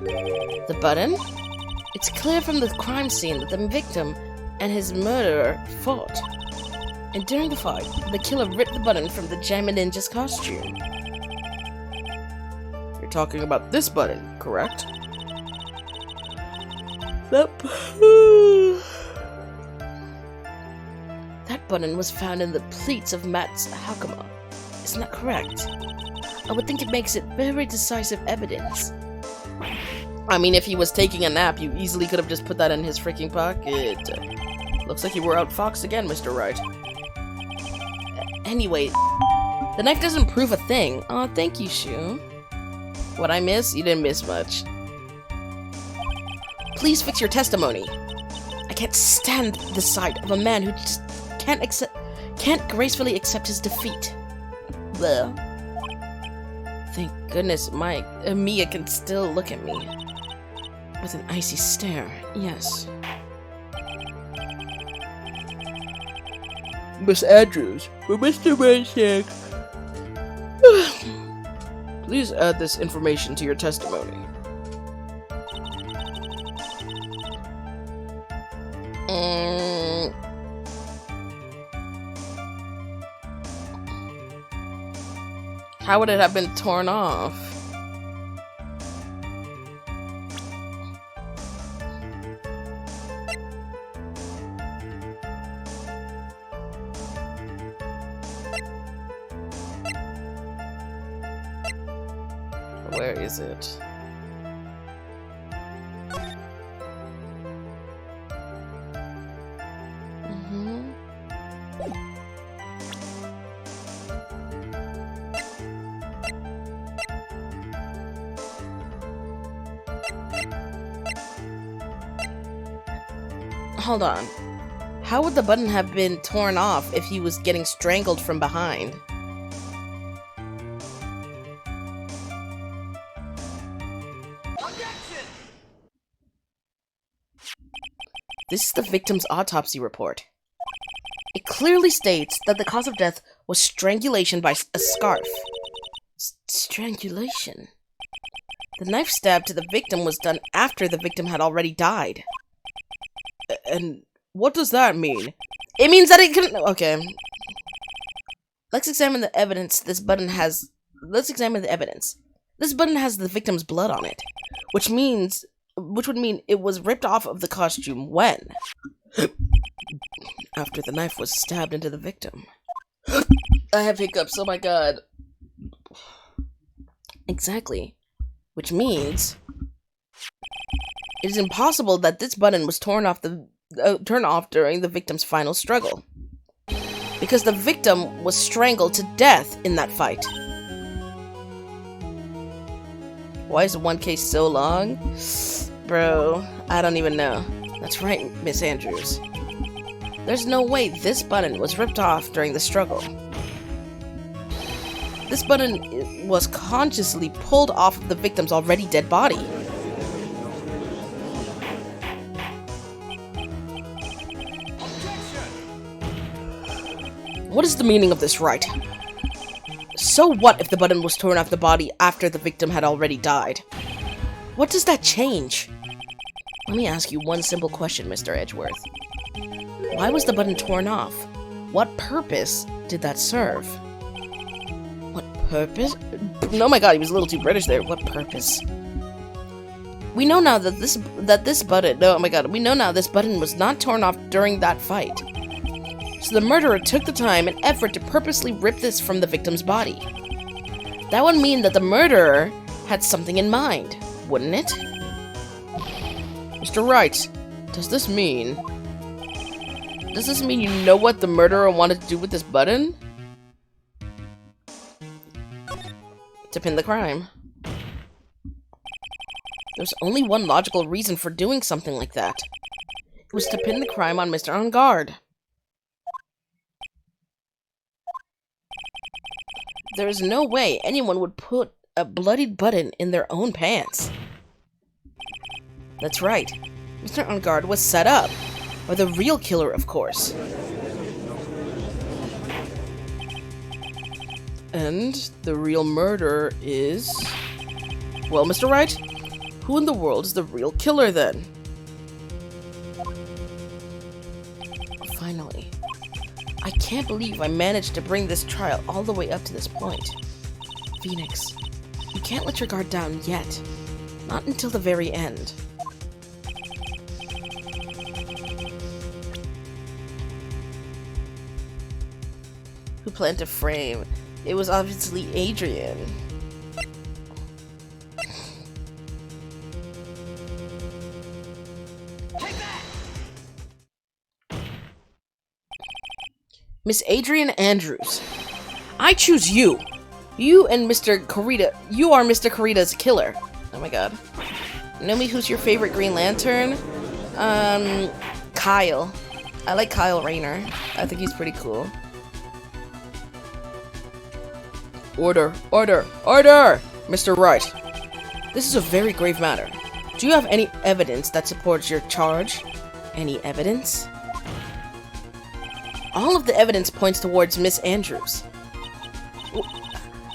The button? It's clear from the crime scene that the victim and his murderer fought. And during the fight, the killer ripped the button from the Jammin' Ninja's costume. You're talking about this button, correct? That button was found in the pleats of Matt's hakama. Isn't that correct? I would think it makes it very decisive evidence. I mean, if he was taking a nap, you easily could have just put that in his freaking pocket. Looks like you were outfoxed again, Mr. Wright. Anyway, the knife doesn't prove a thing. Aw, thank you, Shu. What I miss? You didn't miss much. Please fix your testimony. I can't stand the sight of a man who just can't gracefully accept his defeat. Well, thank goodness Mia can still look at me. With an icy stare, yes. Miss Andrews, for Mr. Wright's sake, please add this information to your testimony. How would it have been torn off? Where is it? Hold on. How would the button have been torn off if he was getting strangled from behind? This is the victim's autopsy report. It clearly states that the cause of death was strangulation by a scarf. Strangulation? The knife stab to the victim was done after the victim had already died. And what does that mean? It means that it can... Okay. Let's examine the evidence this button has... Let's examine the evidence. This button has the victim's blood on it. Which would mean it was ripped off of the costume when? After the knife was stabbed into the victim. I have hiccups, oh my god. Exactly. Which means... It is impossible that this button was turned off during the victim's final struggle. Because the victim was strangled to death in that fight. Why is one case so long? Bro, I don't even know. That's right, Miss Andrews. There's no way this button was ripped off during the struggle. This button was consciously pulled off of the victim's already dead body. What is the meaning of this, Wright? So what if the button was torn off the body after the victim had already died? What does that change? Let me ask you one simple question, Mr. Edgeworth. Why was the button torn off? What purpose did that serve? What purpose? Oh my god, he was a little too British there. What purpose? We know now that this button... Oh my god, we know now this button was not torn off during that fight. So the murderer took the time and effort to purposely rip this from the victim's body. That would mean that the murderer had something in mind, wouldn't it? Mr. Wright, does this mean you know what the murderer wanted to do with this button? To pin the crime. There's only one logical reason for doing something like that. It was to pin the crime on Mr. On Guard. There is no way anyone would put a bloodied button in their own pants. That's right. Mr. On Guard was set up. Or the real killer, of course. And the real murderer is... Well, Mr. Wright, who in the world is the real killer, then? Finally. I can't believe I managed to bring this trial all the way up to this point. Phoenix, you can't let your guard down yet. Not until the very end. Who planned to frame? It was obviously Adrian. Miss Adrian Andrews. I choose you. You and Mr. Corita. You are Mr. Corita's killer. Oh my god. Know me, who's your favorite Green Lantern? Kyle. I like Kyle Rayner. I think he's pretty cool. Order, order, order! Mr. Wright, this is a very grave matter. Do you have any evidence that supports your charge? Any evidence? All of the evidence points towards Miss Andrews.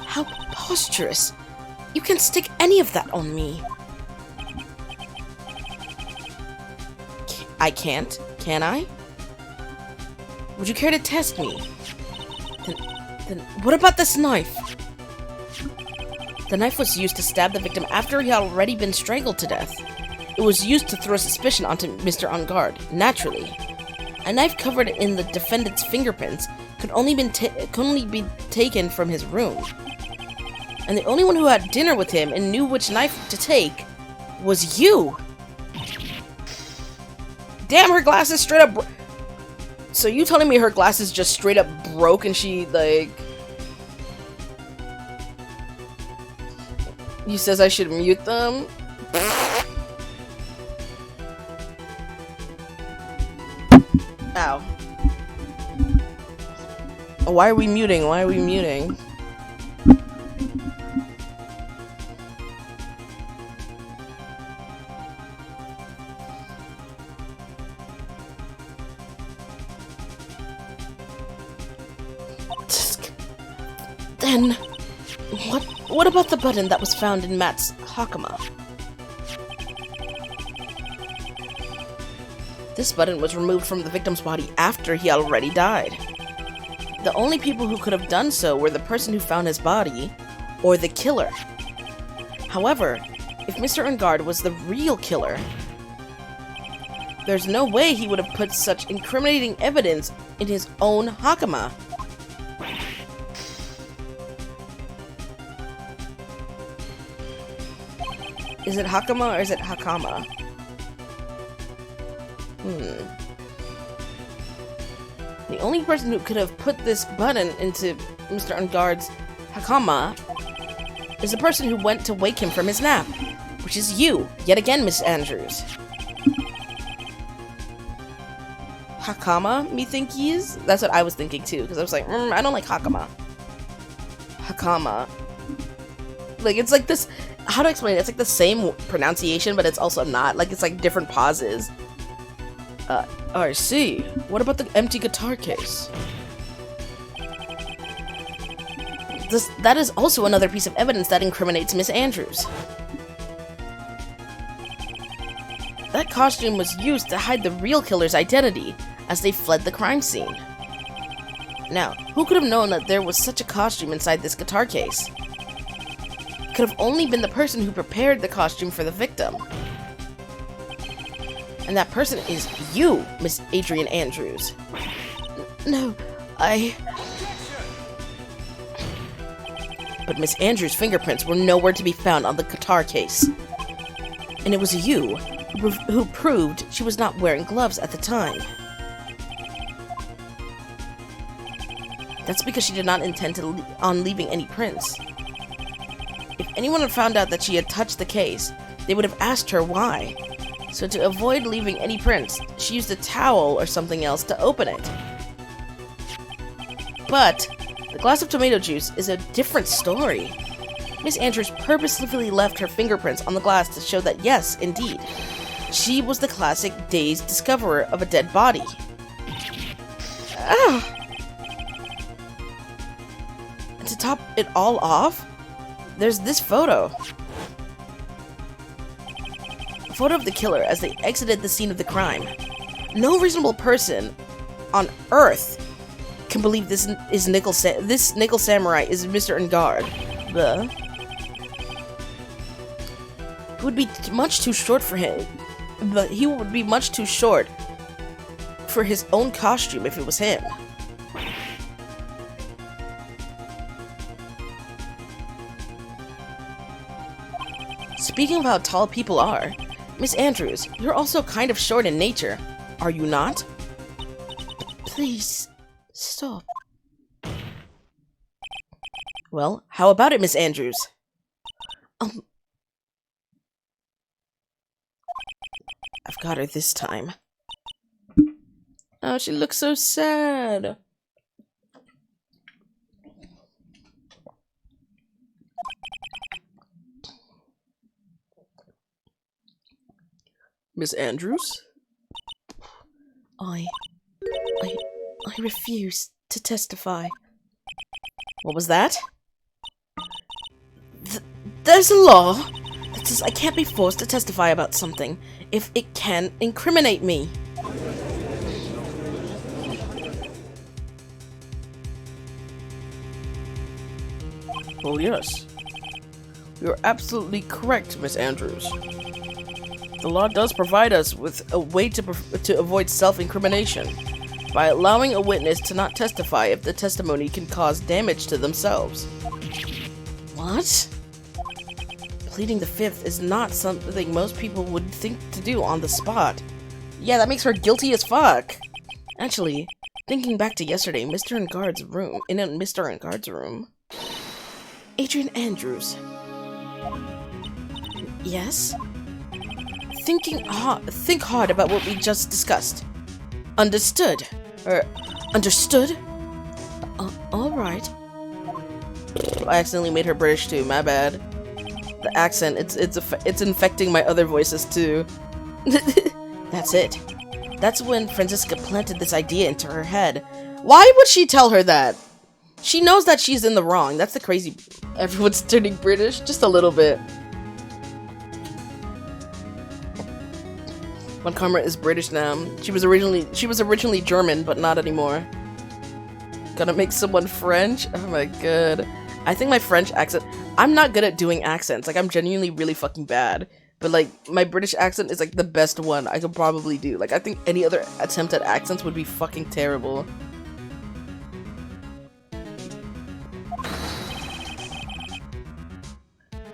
How preposterous! You can stick any of that on me. I can't, can I? Would you care to test me? Then what about this knife? The knife was used to stab the victim after he had already been strangled to death. It was used to throw suspicion onto Mr. On Guard, naturally. A knife covered in the defendant's fingerprints could only be taken from his room. And the only one who had dinner with him and knew which knife to take was you! Damn, her glasses straight up So you telling me her glasses just straight up broke and she, like... He says I should mute them? Ow. Oh, why are we muting? Why are we muting? Then, what about the button that was found in Matt's hakama? This button was removed from the victim's body after he already died. The only people who could have done so were the person who found his body, or the killer. However, if Mr. On Guard was the real killer, there's no way he would have put such incriminating evidence in his own hakama. Is it hakama or is it hakama? The only person who could have put this button into Mr. On Guard's hakama is the person who went to wake him from his nap, which is you, yet again, Miss Andrews. Hakama, methinkies? That's what I was thinking too, because I was like, I don't like hakama. Hakama. Like, it's like this, how to explain it? It's like the same pronunciation, but it's also not. Like, it's like different pauses. I see. What about the empty guitar case? that is also another piece of evidence that incriminates Miss Andrews. That costume was used to hide the real killer's identity as they fled the crime scene. Now, who could have known that there was such a costume inside this guitar case? It could have only been the person who prepared the costume for the victim. And that person is you, Miss Adrian Andrews. No, But Miss Andrews' fingerprints were nowhere to be found on the guitar case. And it was you who proved she was not wearing gloves at the time. That's because she did not intend on leaving any prints. If anyone had found out that she had touched the case, they would have asked her why. So to avoid leaving any prints, she used a towel or something else to open it. But the glass of tomato juice is a different story. Miss Andrews purposefully left her fingerprints on the glass to show that yes, indeed, she was the classic dazed discoverer of a dead body. Ah! And to top it all off, there's this photo. A photo of the killer as they exited the scene of the crime. No reasonable person on Earth can believe this nickel samurai is Mr. Engard. He would be much too short for him. But he would be much too short for his own costume if it was him. Speaking of how tall people are, Miss Andrews, you're also kind of short in nature, are you not? Please, stop. Well, how about it, Miss Andrews? I've got her this time. Oh, she looks so sad. Miss Andrews? I refuse to testify. What was that? There's a law that says I can't be forced to testify about something if it can incriminate me. Oh yes. You're absolutely correct, Miss Andrews. The law does provide us with a way to avoid self-incrimination by allowing a witness to not testify if the testimony can cause damage to themselves. What? Pleading the fifth is not something most people would think to do on the spot. Yeah, that makes her guilty as fuck. Actually, thinking back to yesterday, in Mr. Engard's room. Adrian Andrews. Yes? Think hard about what we just discussed. Understood? Understood? Alright. I accidentally made her British too, my bad. The accent, it's infecting my other voices too. That's it. That's when Franziska planted this idea into her head. Why would she tell her that? She knows that she's in the wrong. That's the crazy... Everyone's turning British? Just a little bit. One comrade is British now. She was originally German, but not anymore. Gonna make someone French? Oh my god. I think my French accent... I'm not good at doing accents. Like, I'm genuinely really fucking bad. But, like, my British accent is, like, the best one I could probably do. Like, I think any other attempt at accents would be fucking terrible.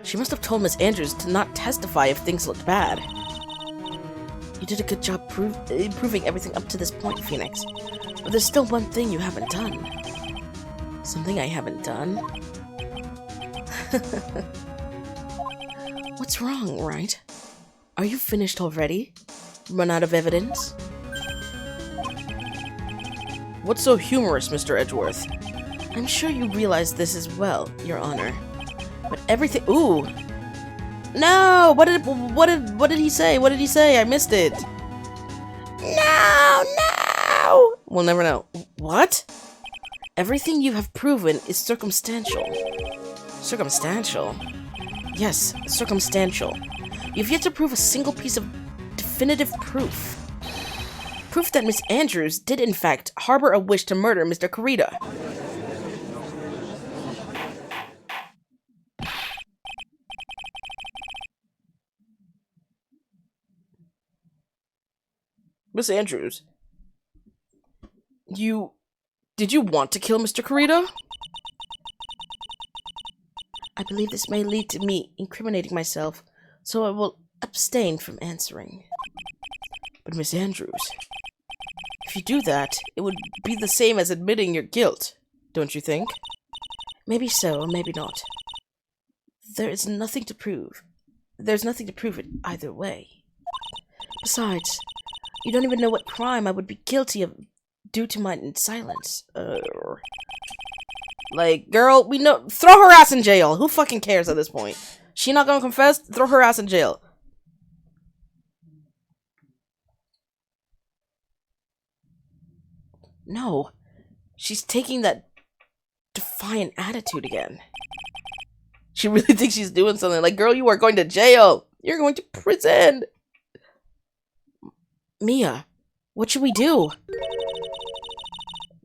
She must have told Miss Andrews to not testify if things looked bad. You did a good job proving everything up to this point, Phoenix. But there's still one thing you haven't done. Something I haven't done? What's wrong, Wright? Are you finished already? Run out of evidence? What's so humorous, Mr. Edgeworth? I'm sure you realize this as well, Your Honor. But everything— Ooh! No! What did he say? What did he say? I missed it. No! We'll never know. What? Everything you have proven is circumstantial. Circumstantial? Yes, circumstantial. You've yet to prove a single piece of definitive proof. Proof that Miss Andrews did in fact harbor a wish to murder Mr. Kurita. Miss Andrews, did you want to kill Mr. Kurita? I believe this may lead to me incriminating myself, so I will abstain from answering. But Miss Andrews, if you do that, it would be the same as admitting your guilt, don't you think? Maybe so, or maybe not. There's nothing to prove it either way. Besides, you don't even know what crime I would be guilty of due to my silence. Like, girl, we know. Throw her ass in jail. Who fucking cares at this point? She not gonna confess? Throw her ass in jail. No, she's taking that defiant attitude again. She really thinks she's doing something. Like, girl, you are going to jail. You're going to prison. Mia, what should we do?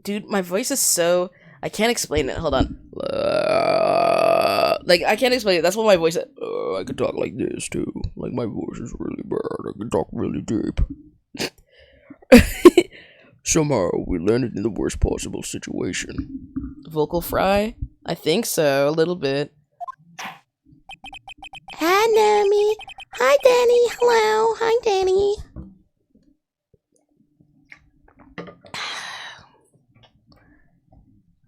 Dude, my voice is so... I can't explain it. Hold on. Like, I can't explain it. That's what my voice is. I could talk like this, too. Like, my voice is really bad. I can talk really deep. Somehow, we landed in the worst possible situation. Vocal fry? I think so, a little bit. Hi, Nami. Hi, Danny. Hello. Hi, Danny.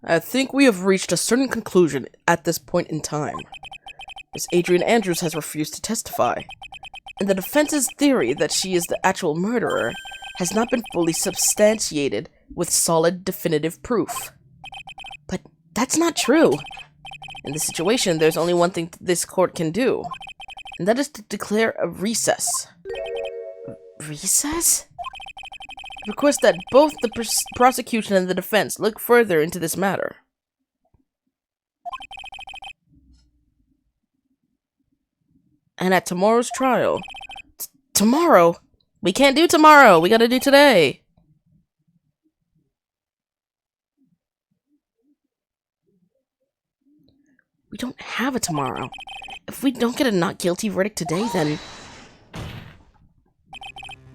I think we have reached a certain conclusion at this point in time. Miss Adrian Andrews has refused to testify, and the defense's theory that she is the actual murderer has not been fully substantiated with solid, definitive proof. But that's not true. In this situation, there's only one thing this court can do, and that is to declare a recess. Recess? Request that both the prosecution and the defense look further into this matter. And at tomorrow's trial... Tomorrow? We can't do tomorrow. We gotta do today. We don't have a tomorrow. If we don't get a not guilty verdict today, then...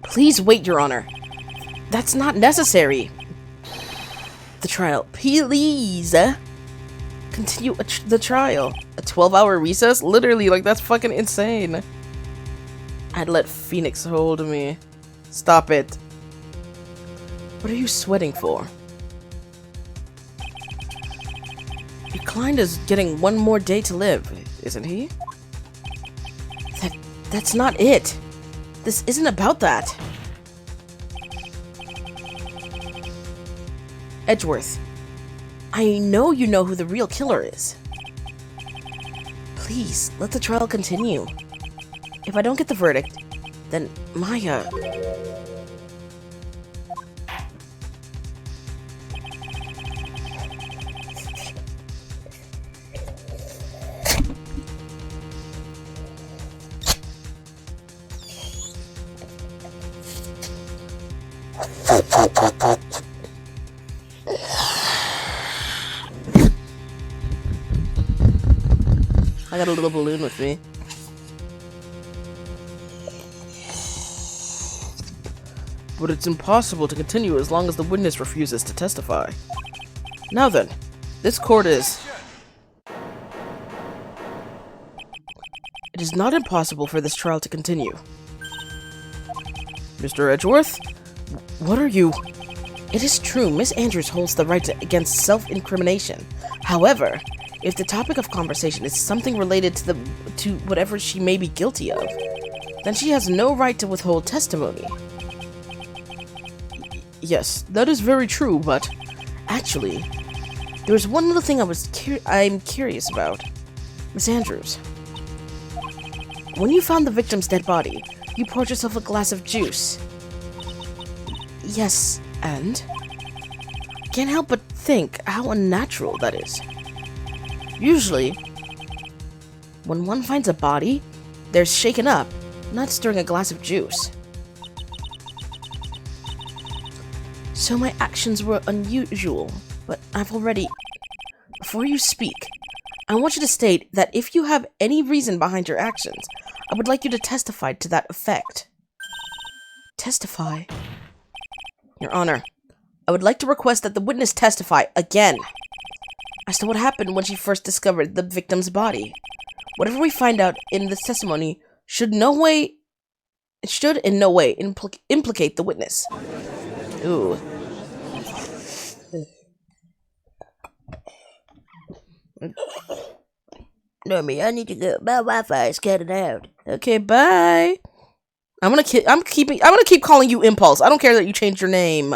Please wait, Your Honor. That's not necessary. The trial. Please. Continue the trial. A 12-hour recess? Literally, like, that's fucking insane. I'd let Phoenix hold me. Stop it. What are you sweating for? Your client is getting one more day to live, isn't he? That's not it. This isn't about that. Edgeworth, I know you know who the real killer is. Please, let the trial continue. If I don't get the verdict, then Maya... I got a little balloon with me. But it's impossible to continue as long as the witness refuses to testify. Now then, this court is... It is not impossible for this trial to continue. Mr. Edgeworth? What are you... It is true, Miss Andrews holds the right against self-incrimination. However, if the topic of conversation is something related to whatever she may be guilty of, then she has no right to withhold testimony. Yes, that is very true, but actually, there is one little thing I'm curious about. Miss Andrews, when you found the victim's dead body, you poured yourself a glass of juice. Yes, and? can't help but think how unnatural that is. Usually, when one finds a body, they're shaken up, not stirring a glass of juice. So my actions were unusual, but I've already... Before you speak, I want you to state that if you have any reason behind your actions, I would like you to testify to that effect. Testify? Your Honor, I would like to request that the witness testify again as to what happened when she first discovered the victim's body. Whatever we find out in this testimony should in no way implicate the witness. Ooh. Normie, I need to go. My Wi-Fi is cutting out. Okay, bye. I'm gonna keep calling you Impulse. I don't care that you changed your name.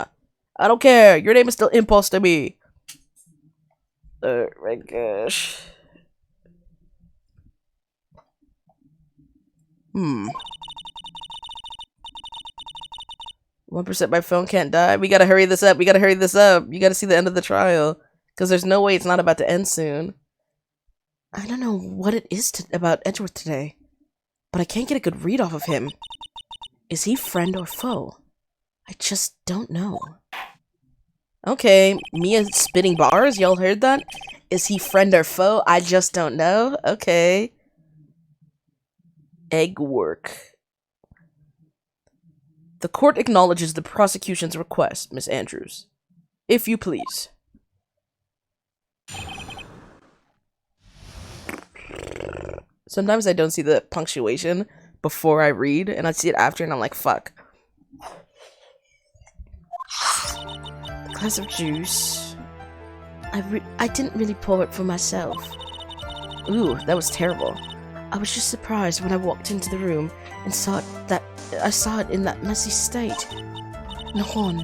I don't care. Your name is still Impulse to me. Oh my gosh. 1% my phone can't die. We gotta hurry this up. You gotta see the end of the trial. Because there's no way it's not about to end soon. I don't know what it is about Edgeworth today, but I can't get a good read off of him. Is he friend or foe? I just don't know. Okay, Mia spitting bars? Y'all heard that? Is he friend or foe? I just don't know. Okay. Egg work. The court acknowledges the prosecution's request, Miss Andrews. If you please. Sometimes I don't see the punctuation before I read, and I see it after, and I'm like, fuck. A glass of juice. I didn't really pour it for myself. Ooh, that was terrible. I was just surprised when I walked into the room and saw it in that messy state. Nahon.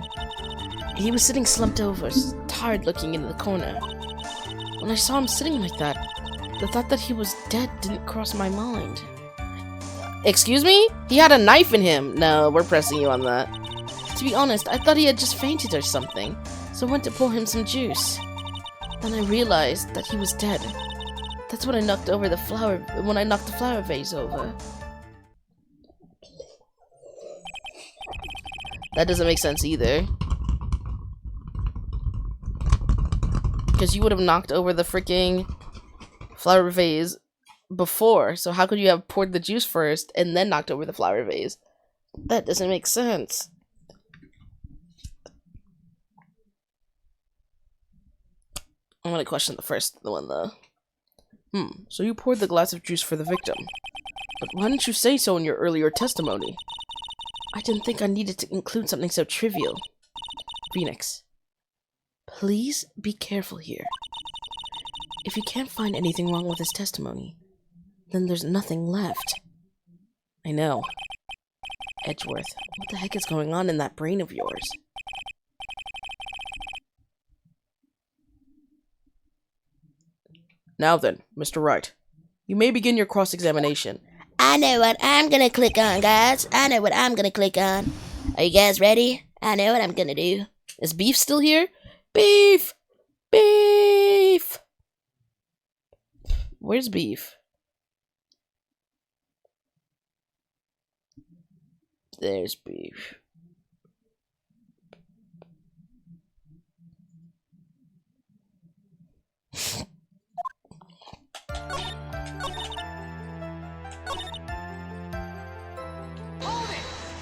He was sitting slumped over, tired looking into the corner. When I saw him sitting like that, the thought that he was dead didn't cross my mind. Excuse me? He had a knife in him. No, we're pressing you on that. To be honest, I thought he had just fainted or something, so I went to pour him some juice. Then I realized that he was dead. That's when I knocked the flower vase over. That doesn't make sense either. Because you would have knocked over the freaking flower vase before. So how could you have poured the juice first and then knocked over the flower vase? That doesn't make sense. I'm gonna question the one though. So you poured the glass of juice for the victim. But why didn't you say so in your earlier testimony? I didn't think I needed to include something so trivial. Phoenix, please be careful here. If you can't find anything wrong with his testimony, then there's nothing left. I know. Edgeworth, what the heck is going on in that brain of yours? Now then, Mr. Wright, you may begin your cross-examination. I know what I'm gonna click on, guys. I know what I'm gonna click on. Are you guys ready? I know what I'm gonna do. Is Beef still here? Beef! Beef! Where's Beef? There's Beef.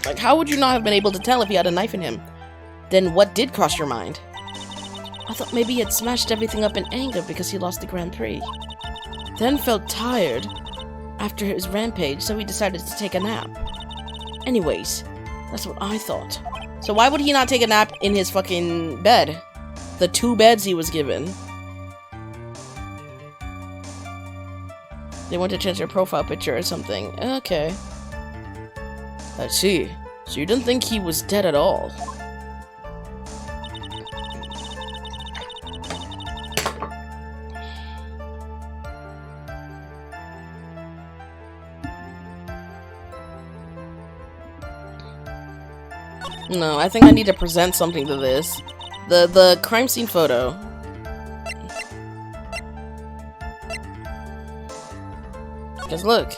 Like, how would you not have been able to tell if he had a knife in him? Then what did cross your mind? I thought maybe he had smashed everything up in anger because he lost the Grand Prix. Then felt tired after his rampage, so he decided to take a nap. Anyways, that's what I thought. So why would he not take a nap in his fucking bed? The 2 beds he was given. They want to change their profile picture or something. Okay. I see. So you didn't think he was dead at all? No, I think I need to present something to this. The crime scene photo. Because look.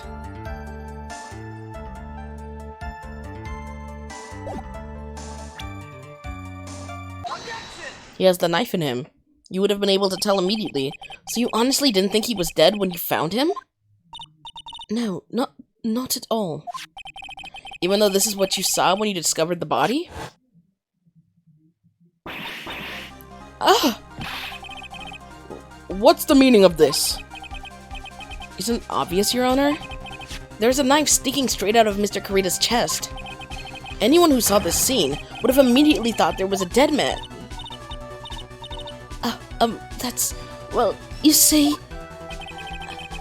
He has the knife in him. You would have been able to tell immediately. So you honestly didn't think he was dead when you found him? No, not at all. Even though this is what you saw when you discovered the body? Ah! What's the meaning of this? Isn't obvious, Your Honor? There's a knife sticking straight out of Mr. Kurita's chest. Anyone who saw this scene would have immediately thought there was a dead man. That's... well, you see...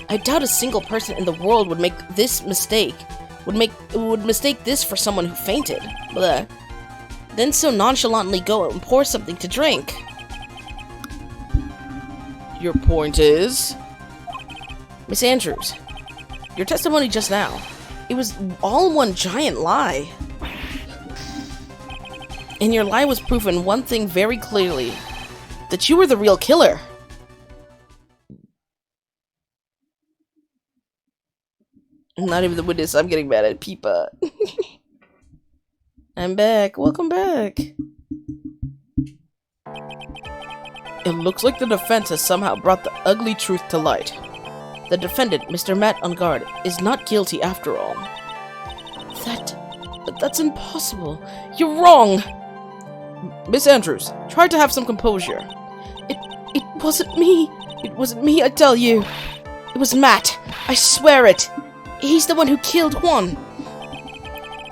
I doubt a single person in the world would make this mistake. Would mistake this for someone who fainted. Blah. Then so nonchalantly go and pour something to drink. Your point is? Miss Andrews, your testimony just now, it was all one giant lie. And your lie was proof in one thing very clearly. That you were the real killer. Not even the witness, I'm getting mad at Peepa. I'm back. Welcome back. It looks like the defense has somehow brought the ugly truth to light. The defendant, Mr. Matt Ungard, is not guilty after all. That's impossible. You're wrong! Miss Andrews, try to have some composure. It wasn't me. It wasn't me, I tell you. It was Matt. I swear it. He's the one who killed Juan.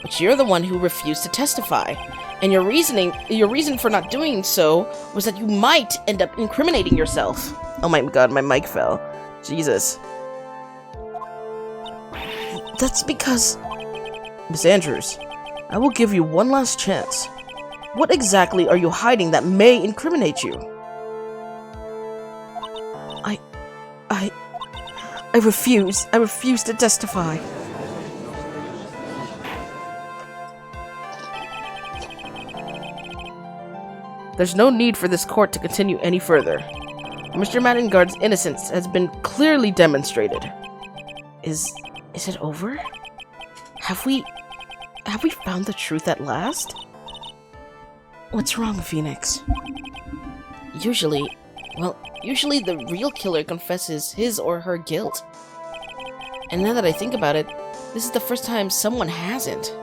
But you're the one who refused to testify. And your reason for not doing so was that you might end up incriminating yourself. Oh my god, my mic fell. Jesus. That's because... Miss Andrews, I will give you one last chance. What exactly are you hiding that may incriminate you? I refuse. I refuse to testify. There's no need for this court to continue any further. Mr. Mattengard's innocence has been clearly demonstrated. Is it over? Have we found the truth at last? What's wrong, Phoenix? Usually the real killer confesses his or her guilt. And now that I think about it, this is the first time someone hasn't.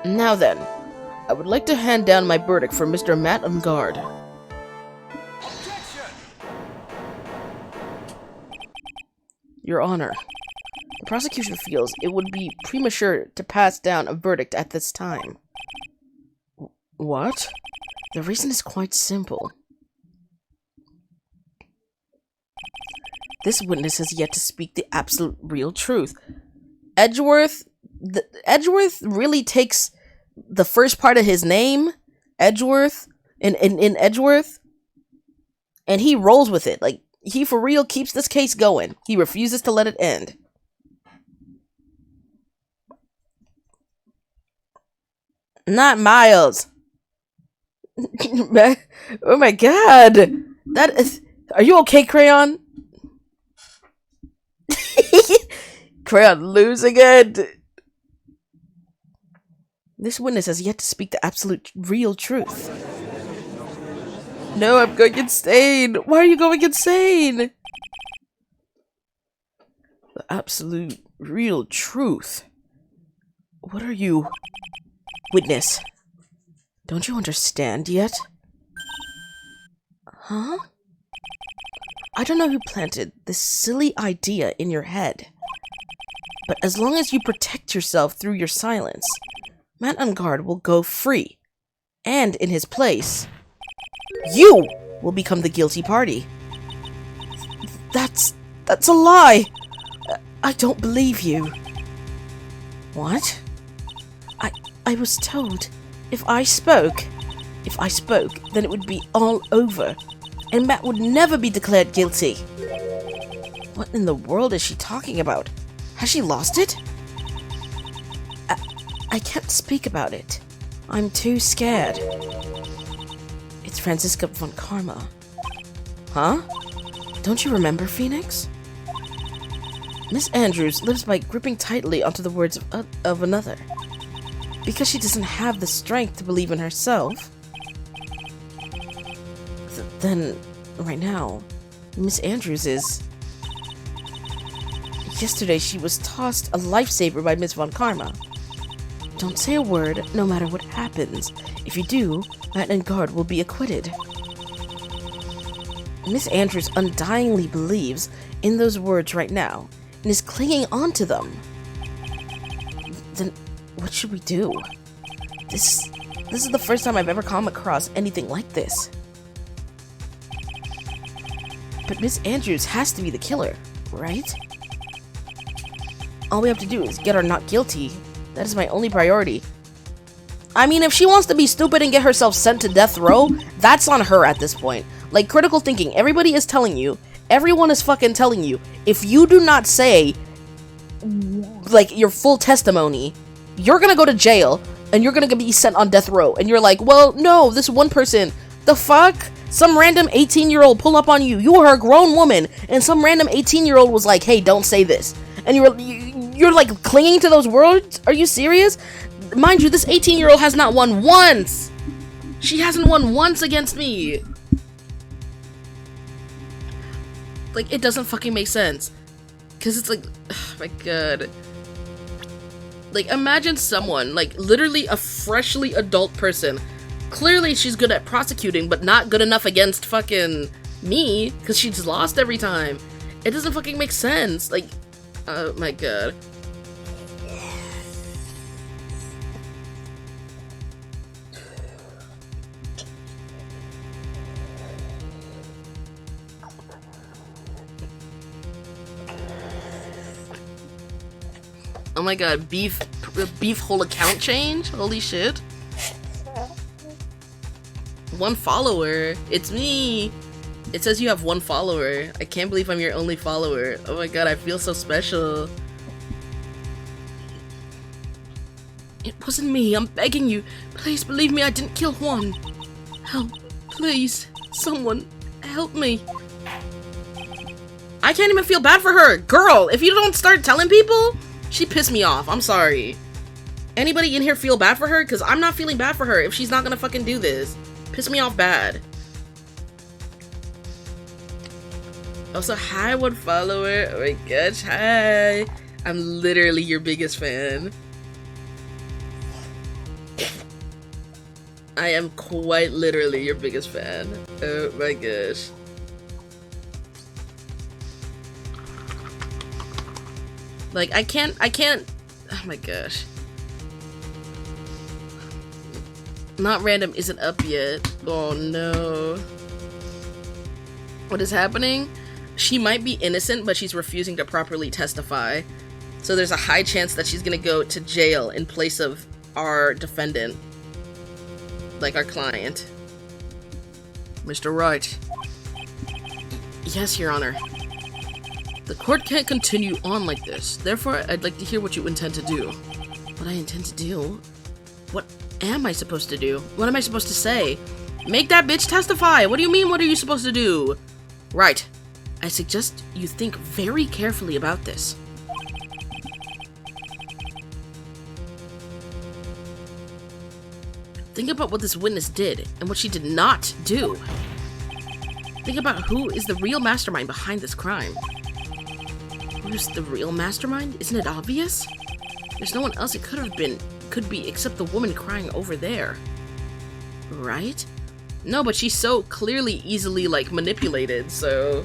Now then, I would like to hand down my verdict for Mr. Matt Ungard. Your Honor, the prosecution feels it would be premature to pass down a verdict at this time. What? The reason is quite simple. This witness has yet to speak the absolute real truth. Edgeworth really takes the first part of his name, Edgeworth, in Edgeworth, and he rolls with it. Like, he for real keeps this case going. He refuses to let it end. Not Miles. Oh my god. That is... Are you okay, Crayon? Crayon losing it. This witness has yet to speak the absolute real truth. No, I'm going insane. Why are you going insane? The absolute real truth. What are you... Witness, don't you understand yet? Huh? I don't know who planted this silly idea in your head. But as long as you protect yourself through your silence, Matt Ungard will go free. And in his place, you will become the guilty party. That's a lie! I don't believe you. What? I was told if I spoke, then it would be all over, and Matt would never be declared guilty. What in the world is she talking about? Has she lost it? I can't speak about it. I'm too scared. It's Franziska von Karma. Huh? Don't you remember, Phoenix? Miss Andrews lives by gripping tightly onto the words of another. Because she doesn't have the strength to believe in herself. Then, right now, Miss Andrews is... Yesterday, she was tossed a lifesaver by Miss Von Karma. Don't say a word, no matter what happens. If you do, Matt and Guard will be acquitted. Miss Andrews undyingly believes in those words right now, and is clinging on to them. Then, what should we do? This is the first time I've ever come across anything like this. But Miss Andrews has to be the killer, right? All we have to do is get her not guilty. That is my only priority. I mean, if she wants to be stupid and get herself sent to death row, that's on her at this point. Like, critical thinking, everybody is telling you, everyone is fucking telling you, if you do not say, like, your full testimony, you're gonna go to jail, and you're gonna be sent on death row. And you're like, well, no, this one person, the fuck? Some random 18-year-old pull up on you. You were a grown woman, and some random 18-year-old was like, hey, don't say this. And you're like clinging to those words? Are you serious? Mind you, this 18-year-old has not won once. She hasn't won once against me. Like, it doesn't fucking make sense. Because it's like, oh my god. Like, imagine someone, like, literally a freshly adult person. Clearly she's good at prosecuting, but not good enough against fucking me, because she's lost every time. It doesn't fucking make sense. Like, oh my god. Oh my god, beef whole account change? Holy shit. 1 follower. It's me. It says you have 1 follower. I can't believe I'm your only follower. Oh my god, I feel so special. It wasn't me. I'm begging you. Please believe me, I didn't kill Juan. Help. Please. Someone. Help me. I can't even feel bad for her. Girl, if you don't start telling people, she pissed me off. I'm sorry. Anybody in here feel bad for her? Because I'm not feeling bad for her if she's not gonna fucking do this. Piss me off bad. Also, hi, 1 follower. Oh my gosh, hi. I'm literally your biggest fan. I am quite literally your biggest fan. Oh my gosh. Like, I can't, oh my gosh. Not random isn't up yet. Oh no. What is happening? She might be innocent, but she's refusing to properly testify. So there's a high chance that she's gonna go to jail in place of our defendant. Like our client. Mr. Wright. Yes, Your Honor. The court can't continue on like this. Therefore, I'd like to hear what you intend to do. What I intend to do? What am I supposed to do? What am I supposed to say? Make that bitch testify! What do you mean, what are you supposed to do? Right. I suggest you think very carefully about this. Think about what this witness did, and what she did not do. Think about who is the real mastermind behind this crime. Who's the real mastermind? Isn't it obvious? There's no one else it could be except the woman crying over there. Right? No, but she's so clearly easily, like, manipulated, so...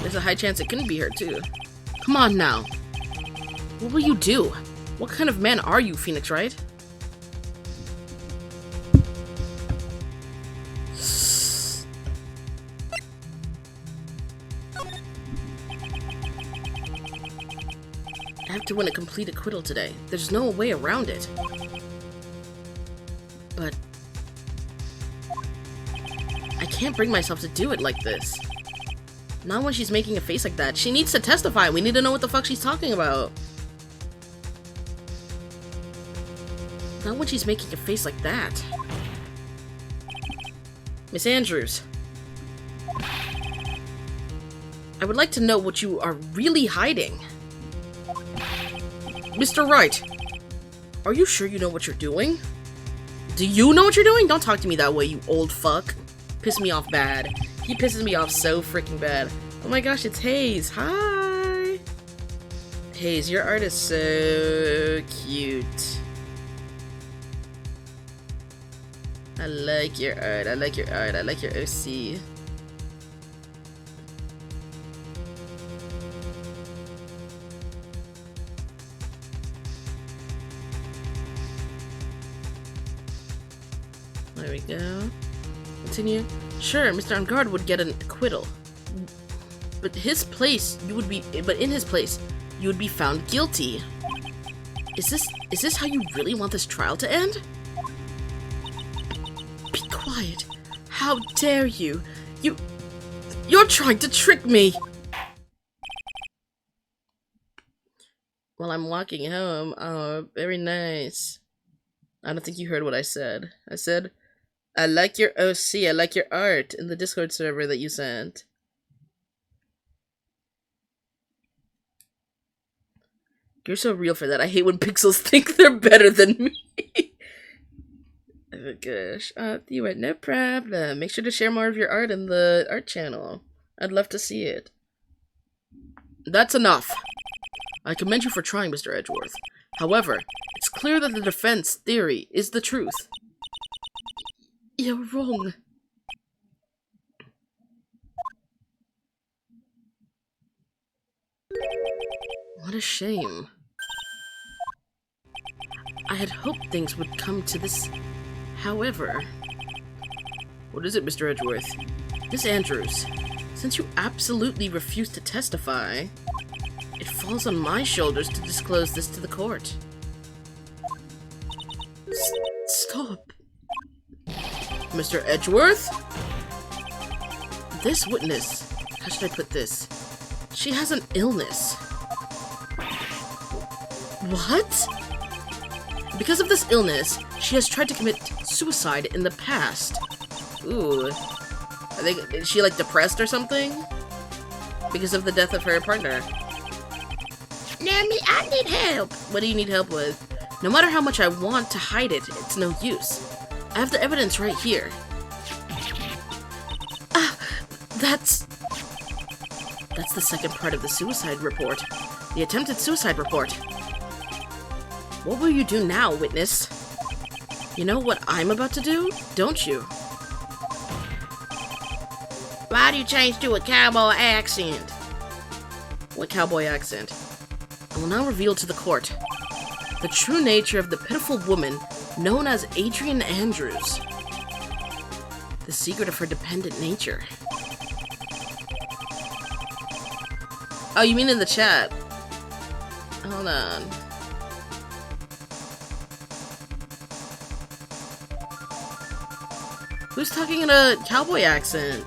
There's a high chance it couldn't be her, too. Come on now. What will you do? What kind of man are you, Phoenix Wright? I have to win a complete acquittal today. There's no way around it. But... I can't bring myself to do it like this. Not when she's making a face like that. She needs to testify. We need to know what the fuck she's talking about. Not when she's making a face like that. Miss Andrews. I would like to know what you are really hiding. Mr. Wright. Are you sure you know what you're doing? Do you know what you're doing? Don't talk to me that way, you old fuck. Piss me off bad. He pisses me off so freaking bad. Oh my gosh, it's Hayes. Hi. Hayes, your art is so cute. I like your art. I like your art. I like your OC. There we go. Continue. Sure, Mr. Angard would get an acquittal. But in his place, you would be found guilty. Is this how you really want this trial to end? Be quiet. How dare you? You're trying to trick me. While I'm walking home. Oh, very nice. I don't think you heard what I said. I said, I like your OC, I like your art in the Discord server that you sent. You're so real for that. I hate when pixels think they're better than me. Oh gosh. You are no problem. Make sure to share more of your art in the art channel. I'd love to see it. That's enough. I commend you for trying, Mr. Edgeworth. However, it's clear that the defense theory is the truth. You're wrong. What a shame. I had hoped things would come to this. However... What is it, Mr. Edgeworth? Miss Andrews, since you absolutely refuse to testify, it falls on my shoulders to disclose this to the court. Stop. Mr. Edgeworth? This witness, how should I put this? She has an illness. What? Because of this illness, she has tried to commit suicide in the past. Ooh. Is she like depressed or something? Because of the death of her partner. Nami, I need help. What do you need help with? No matter how much I want to hide it, it's no use. I have the evidence right here. That's the second part of the suicide report. The attempted suicide report. What will you do now, witness? You know what I'm about to do, don't you? Why do you change to a cowboy accent? What cowboy accent? I will now reveal to the court the true nature of the pitiful woman known as Adrian Andrews. The secret of her dependent nature. Oh, you mean in the chat? Hold on. Who's talking in a cowboy accent?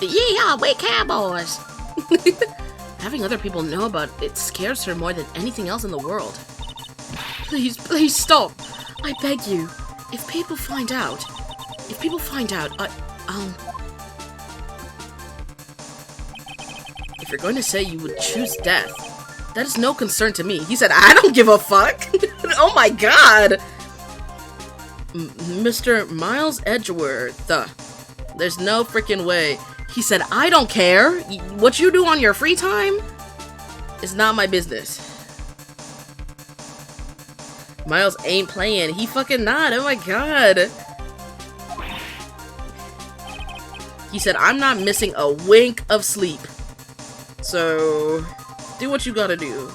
Yeah, we cowboys. Having other people know about it scares her more than anything else in the world. Please, please stop. I beg you. If people find out, I'll... If you're going to say you would choose death, that is no concern to me. He said, I don't give a fuck. Oh my god. Mr. Miles Edgeworth. There's no freaking way. He said, I don't care. What you do on your free time is not my business. Miles ain't playing. He fucking not. Oh my god. He said, I'm not missing a wink of sleep. So, do what you gotta do.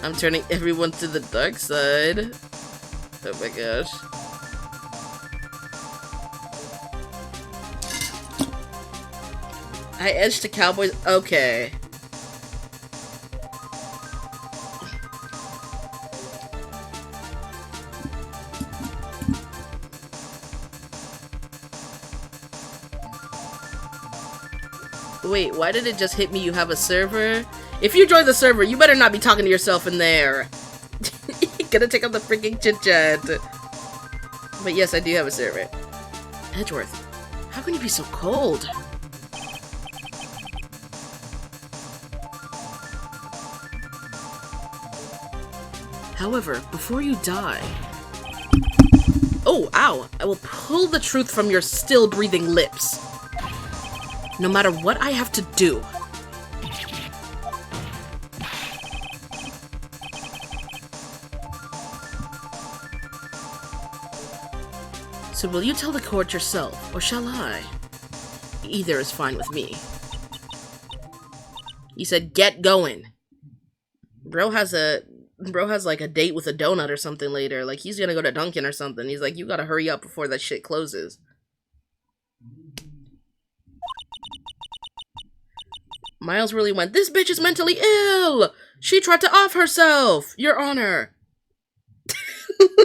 I'm turning everyone to the dark side. Oh my gosh. I edged to Cowboys. Okay. Wait, why did it just hit me you have a server? If you join the server, you better not be talking to yourself in there. Gonna take up the freaking chit-chat. But yes, I do have a server. Edgeworth, how can you be so cold? However, before you die... Oh, ow! I will pull the truth from your still breathing lips. No matter what I have to do. So will you tell the court yourself, or shall I? Either is fine with me. He said, get going. Bro has like a date with a donut or something later. Like, he's gonna go to Dunkin' or something. He's like, you gotta hurry up before that shit closes. Miles really went, this bitch is mentally ill! She tried to off herself, Your Honor.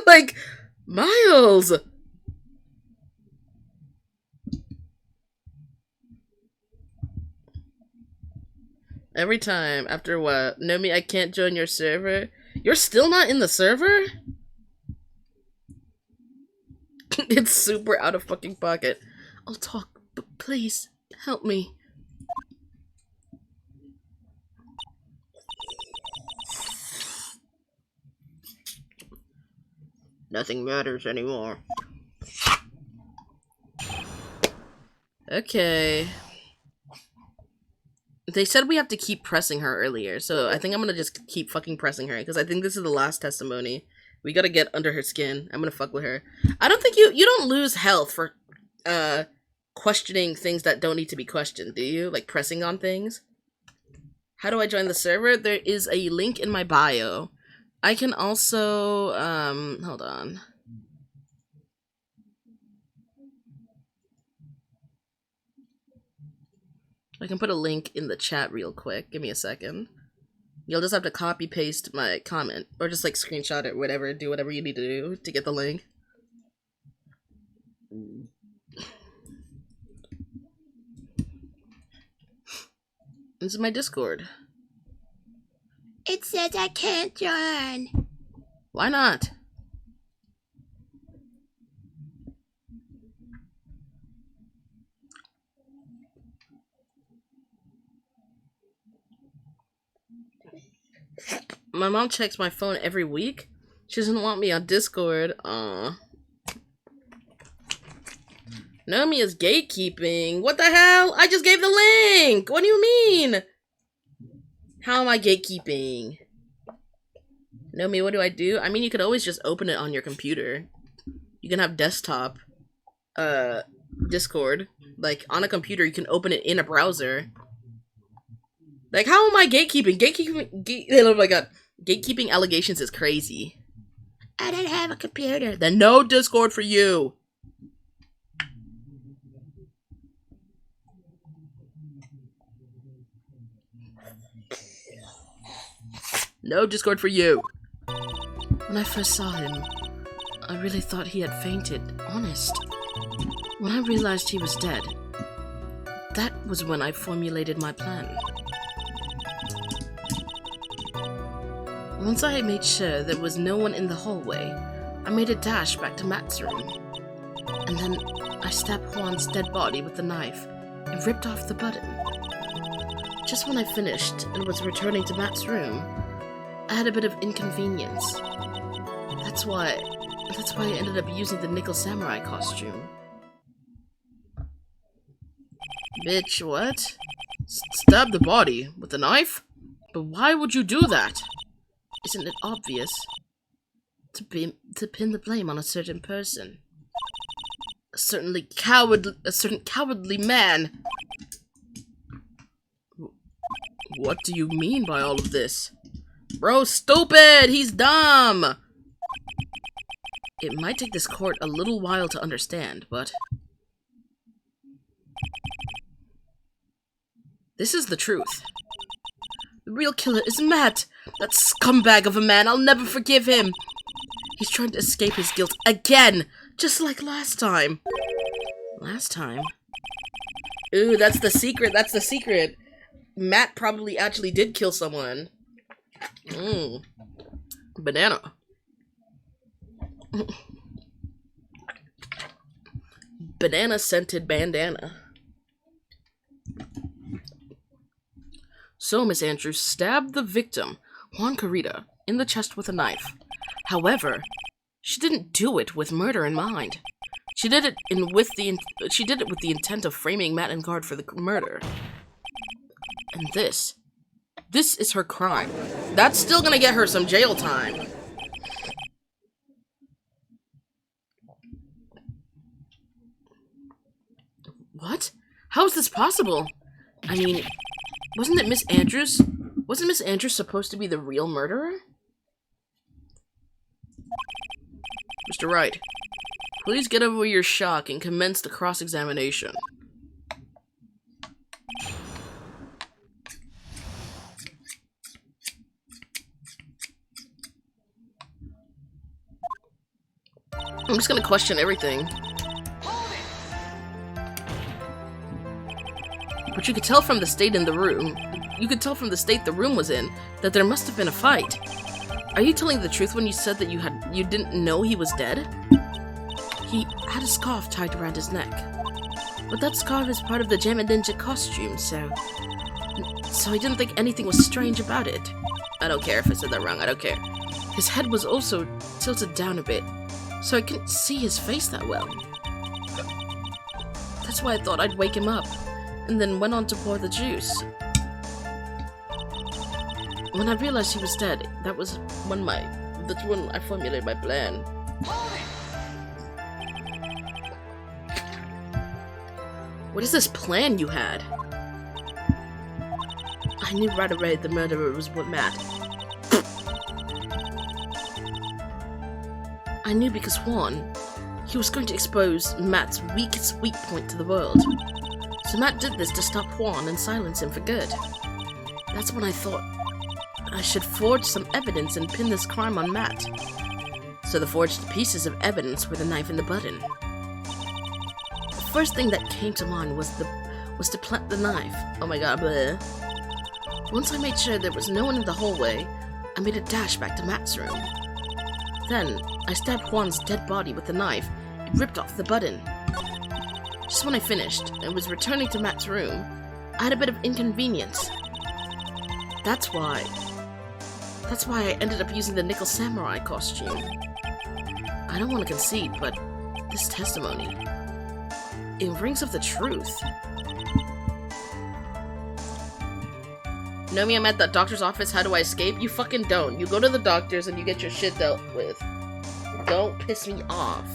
Like, Miles! Every time, after what? Nomi, I can't join your server? You're still not in the server? It's super out of fucking pocket. I'll talk, but please, help me. Nothing matters anymore. Okay. They said we have to keep pressing her earlier, so I think I'm gonna just keep fucking pressing her, because I think this is the last testimony. We gotta get under her skin. I'm gonna fuck with her. I don't think you don't lose health for, questioning things that don't need to be questioned, do you? Like, pressing on things? How do I join the server? There is a link in my bio. I can also, hold on. I can put a link in the chat real quick. Give me a second. You'll just have to copy paste my comment, or just like screenshot it, whatever, do whatever you need to do to get the link. This is my Discord. It says I can't join. Why not? My mom checks my phone every week. She doesn't want me on Discord. Nomi is gatekeeping. What the hell? I just gave the link! What do you mean? How am I gatekeeping? Nomi, what do I do? I mean, you could always just open it on your computer. You can have desktop, Discord. Like, on a computer, you can open it in a browser. Like, how am I gatekeeping? Oh my god. Gatekeeping allegations is crazy. I don't have a computer. Then no Discord for you. No Discord for you. When I first saw him, I really thought he had fainted. Honest. When I realized he was dead, that was when I formulated my plan. Once I had made sure there was no one in the hallway, I made a dash back to Matt's room. And then I stabbed Juan's dead body with the knife and ripped off the button. Just when I finished and was returning to Matt's room, I had a bit of inconvenience. That's why I ended up using the Nickel Samurai costume. Bitch, what? Stab the body with a knife? But why would you do that? Isn't it obvious? To pin the blame on a certain person. A certain cowardly man. What do you mean by all of this? Bro, stupid! He's dumb! It might take this court a little while to understand, but... This is the truth. The real killer is Matt. That scumbag of a man. I'll never forgive him. He's trying to escape his guilt again, just like last time. Last time? Ooh, that's the secret. That's the secret. Matt probably actually did kill someone. Banana. Banana-scented bandana. So, Miss Andrews stabbed the victim, Juan Carita, in the chest with a knife. However, she didn't do it with murder in mind. She did it with the intent of framing Matt and Guard for the murder. And this is her crime. That's still gonna get her some jail time. What? How is this possible? I mean, wasn't it Miss Andrews? Wasn't Miss Andrews supposed to be the real murderer? Mr. Wright, please get over your shock and commence the cross-examination. I'm just gonna question everything. But you could tell from the state in the room, the room was in, that there must have been a fight. Are you telling the truth when you said that you didn't know he was dead? He had a scarf tied around his neck. But that scarf is part of the Jammin' Ninja costume, so I didn't think anything was strange about it. I don't care if I said that wrong, I don't care. His head was also tilted down a bit, so I couldn't see his face that well. That's why I thought I'd wake him up, and then went on to pour the juice. When I realized he was dead, that's when I formulated my plan. What is this plan you had? I knew right away the murderer was Matt. I knew because Juan, he was going to expose Matt's weakest weak point to the world. So Matt did this to stop Juan and silence him for good. That's when I thought I should forge some evidence and pin this crime on Matt. So the forged pieces of evidence were the knife and the button. The first thing that came to mind was to plant the knife. Oh my god, bleh. Once I made sure there was no one in the hallway, I made a dash back to Matt's room. Then, I stabbed Juan's dead body with the knife and ripped off the button. Just when I finished and was returning to Matt's room, I had a bit of inconvenience. That's why I ended up using the Nickel Samurai costume. I don't want to concede, but this testimony, it rings of the truth. Know me, I'm at the doctor's office, how do I escape? You fucking don't. You go to the doctor's and you get your shit dealt with. Don't piss me off.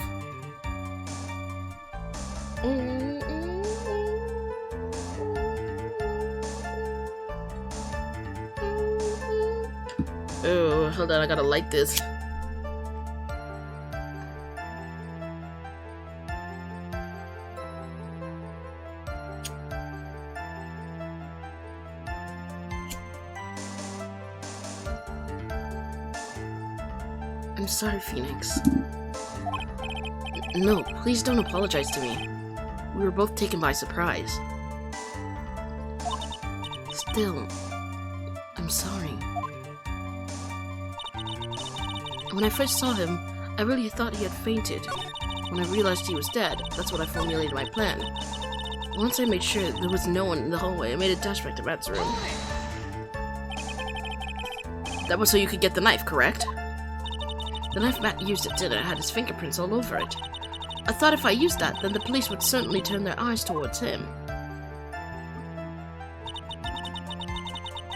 Oh, hold on, I gotta light this. I'm sorry, Phoenix. No, please don't apologize to me. We were both taken by surprise. Still, I'm sorry. When I first saw him, I really thought he had fainted. When I realized he was dead, that's when I formulated my plan. Once I made sure there was no one in the hallway, I made a dash back to Matt's room. That was so you could get the knife, correct? The knife Matt used at dinner had his fingerprints all over it. I thought if I used that, then the police would certainly turn their eyes towards him.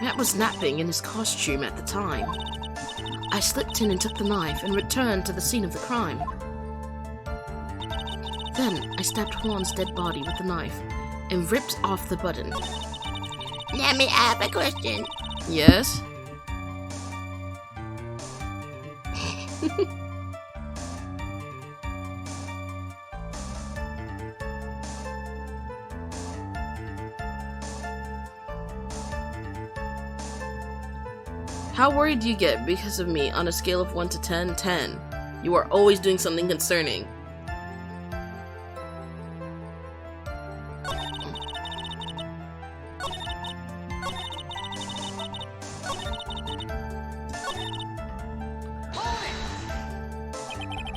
Matt was napping in his costume at the time. I slipped in and took the knife and returned to the scene of the crime. Then, I stabbed Juan's dead body with the knife and ripped off the button. Let me ask a question. Yes? How worried do you get because of me on a scale of 1 to 10? 10. You are always doing something concerning.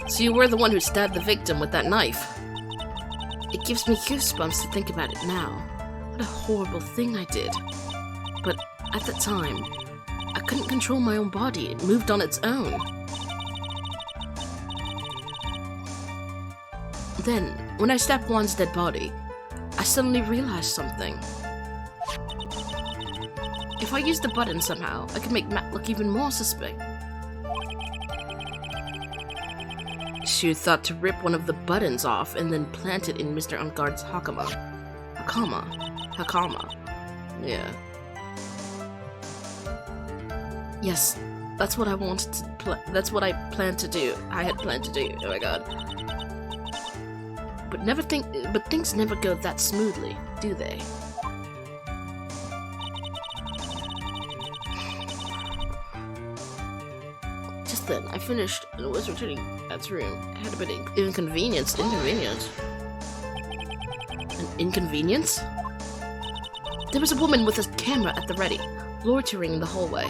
So you were the one who stabbed the victim with that knife. It gives me goosebumps to think about it now. What a horrible thing I did. But at the time, I couldn't control my own body. It moved on its own. Then, when I stabbed Juan's dead body, I suddenly realized something. If I used the button somehow, I could make Matt look even more suspect. She thought to rip one of the buttons off and then plant it in Mr. Unguard's Hakama. Hakama. Yeah. Yes, that's what I wanted to that's what I planned to do. I had planned to do. Oh my god. But things never go that smoothly, do they? Just then, I finished and was returning Matt's room. I had a bit of inconvenience. An inconvenience? There was a woman with a camera at the ready, loitering in the hallway.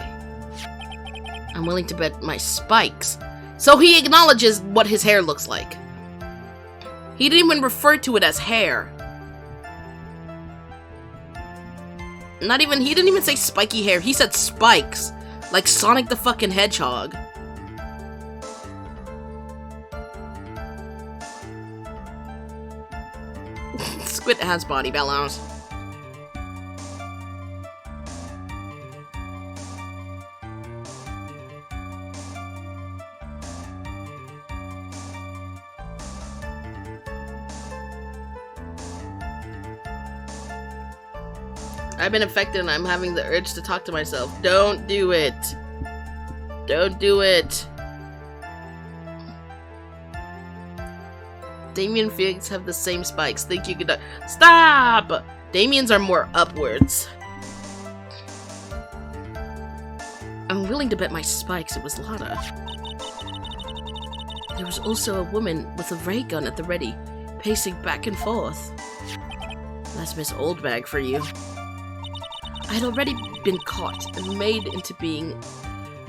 I'm willing to bet my spikes. So he acknowledges what his hair looks like. He didn't even refer to it as hair. He didn't even say spiky hair. He said spikes. Like Sonic the fucking Hedgehog. Squid has body balance. I've been affected and I'm having the urge to talk to myself. Don't do it. Don't do it. Damien figs have the same spikes. Think you could stop! Damien's are more upwards. I'm willing to bet my spikes it was Lana. There was also a woman with a ray gun at the ready, pacing back and forth. That's Miss Oldbag for you. I had already been caught and made into being...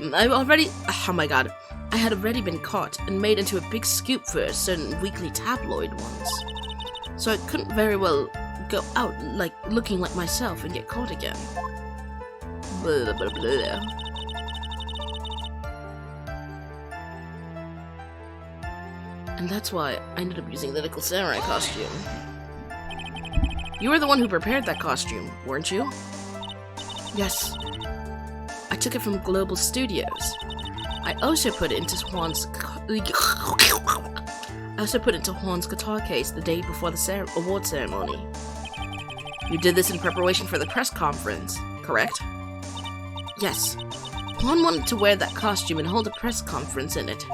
Oh my god. I had already been caught and made into a big scoop for certain weekly tabloid ones. So I couldn't very well go out like looking like myself and get caught again. Blah, blah, blah. And that's why I ended up using the Nickel Samurai costume. You were the one who prepared that costume, weren't you? Yes. I took it from Global Studios. I also put it into Juan's guitar case the day before the award ceremony. You did this in preparation for the press conference, correct? Yes. Juan wanted to wear that costume and hold a press conference in it.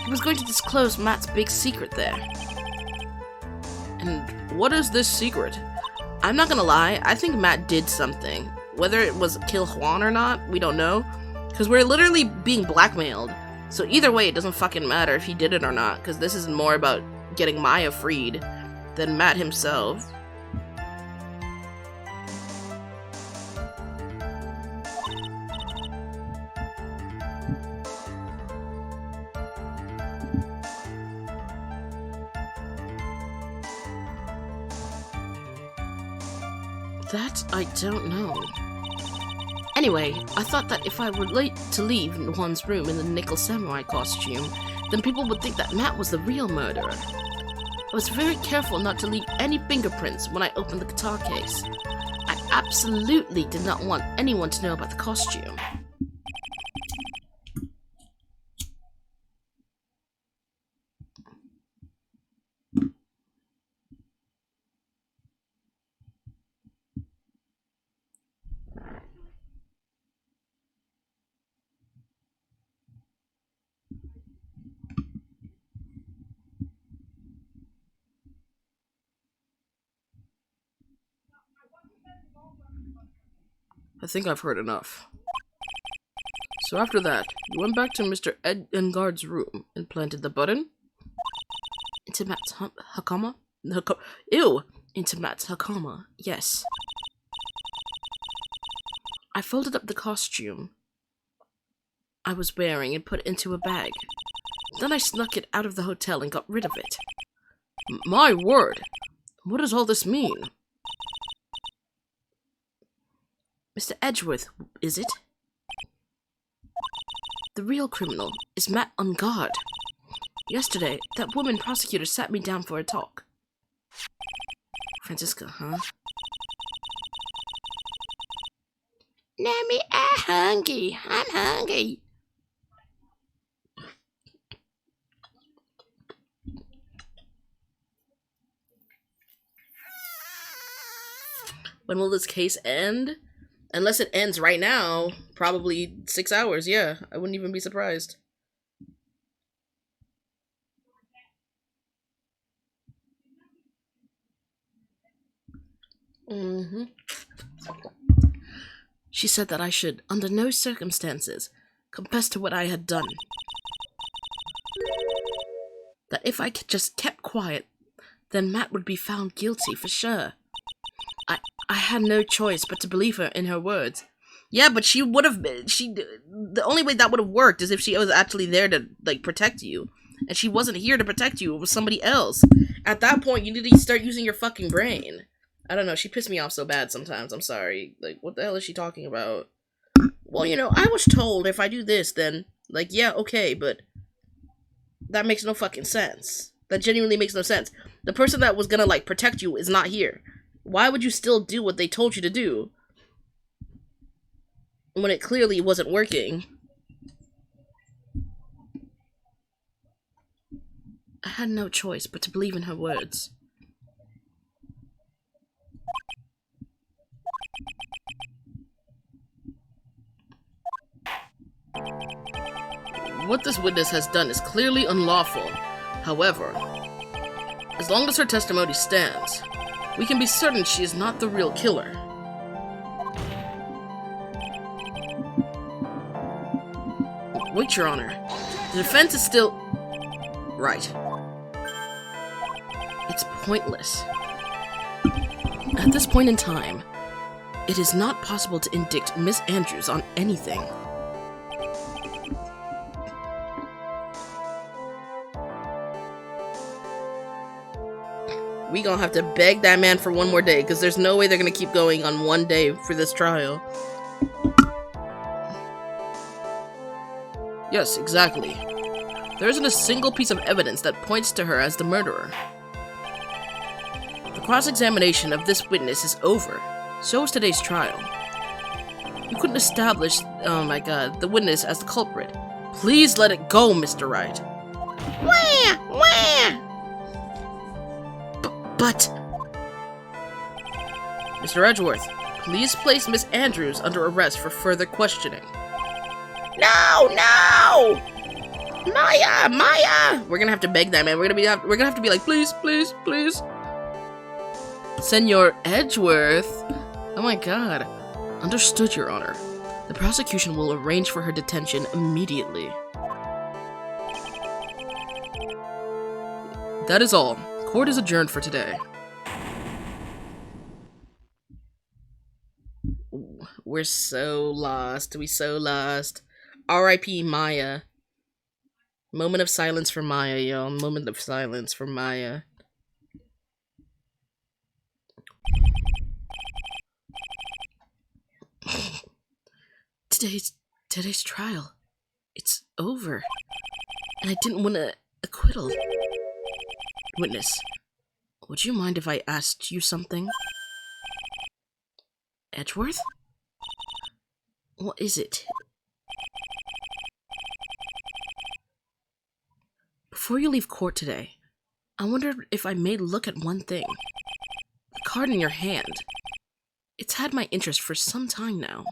He was going to disclose Matt's big secret there. And what is this secret? I'm not gonna lie, I think Matt did something. Whether it was kill Juan or not, we don't know. Because we're literally being blackmailed. So either way, it doesn't fucking matter if he did it or not. Because this is more about getting Maya freed than Matt himself. That I don't know. Anyway, I thought that if I were late to leave Juan's room in the Nickel Samurai costume, then people would think that Matt was the real murderer. I was very careful not to leave any fingerprints when I opened the guitar case. I absolutely did not want anyone to know about the costume. I think I've heard enough. So after that, you went back to Mr. Ed Engard's room and planted the button? Into Matt's Hakama? Ew! Into Matt's Hakama, yes. I folded up the costume I was wearing and put it into a bag. Then I snuck it out of the hotel and got rid of it. My word! What does all this mean? Mr. Edgeworth, is it? The real criminal is Matt Engard. Yesterday, that woman prosecutor sat me down for a talk. Francisca, huh? Nammy, I'm hungry. I'm hungry. When will this case end? Unless it ends right now, probably 6 hours, yeah. I wouldn't even be surprised. She said that I should, under no circumstances, confess to what I had done. That if I just kept quiet, then Matt would be found guilty for sure. I had no choice but to believe her in her words. Yeah, but she would have been. The only way that would have worked is if she was actually there to, like, protect you. And she wasn't here to protect you. It was somebody else. At that point, you need to start using your fucking brain. I don't know. She pissed me off so bad sometimes. I'm sorry. Like, what the hell is she talking about? Well, you know, I was told if I do this, then, like, yeah, okay, but that makes no fucking sense. That genuinely makes no sense. The person that was gonna, like, protect you is not here. Why would you still do what they told you to do when it clearly wasn't working? I had no choice but to believe in her words. What this witness has done is clearly unlawful. However, as long as her testimony stands, we can be certain she is not the real killer. Wait, Your Honor. The defense is still... Right. It's pointless. At this point in time, it is not possible to indict Miss Andrews on anything. We gonna have to beg that man for one more day, because there's no way they're gonna keep going on one day for this trial. Yes, exactly. There isn't a single piece of evidence that points to her as the murderer. The cross-examination of this witness is over. So is today's trial. You couldn't establish, oh my god, the witness as the culprit. Please let it go, Mr. Wright. Wah! Wah! But... Mr. Edgeworth, please place Miss Andrews under arrest for further questioning. No! No! Maya! Maya! We're gonna have to beg that man. We're gonna have to be like, please, please, please. Senor Edgeworth. Oh my god. Understood, Your Honor. The prosecution will arrange for her detention immediately. That is all. Court is adjourned for today. We're so lost. We so lost. R.I.P. Maya. Moment of silence for Maya, y'all. Moment of silence for Maya. Today's trial. It's over. And I didn't want an acquittal. Witness, would you mind if I asked you something? Edgeworth? What is it? Before you leave court today, I wondered if I may look at one thing. The card in your hand. It's had my interest for some time now.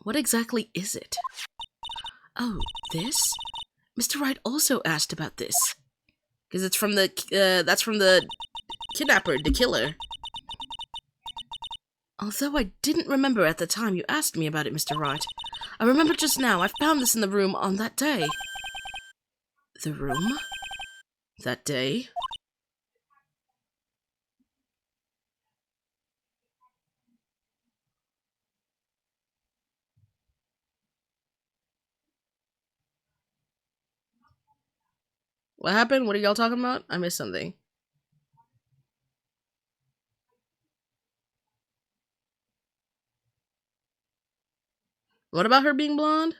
What exactly is it? Oh, this? Mr. Wright also asked about this. Because it's from the, that's from the kidnapper, the killer. Although I didn't remember at the time you asked me about it, Mr. Wright. I remember just now I found this in the room on that day. The room? That day? What happened? What are y'all talking about? I missed something. What about her being blonde?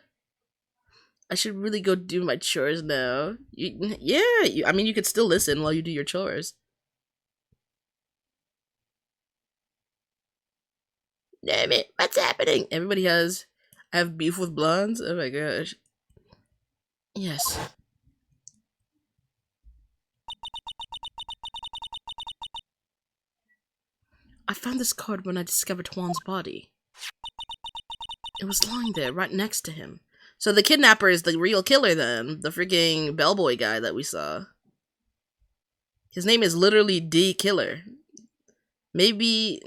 I should really go do my chores now. I mean, you could still listen while you do your chores. Damn it, what's happening? Everybody have beef with blondes? Oh my gosh. Yes. I found this card when I discovered Juan's body. It was lying there, right next to him. So the kidnapper is the real killer then. The freaking bellboy guy that we saw. His name is literally D Killer. Maybe...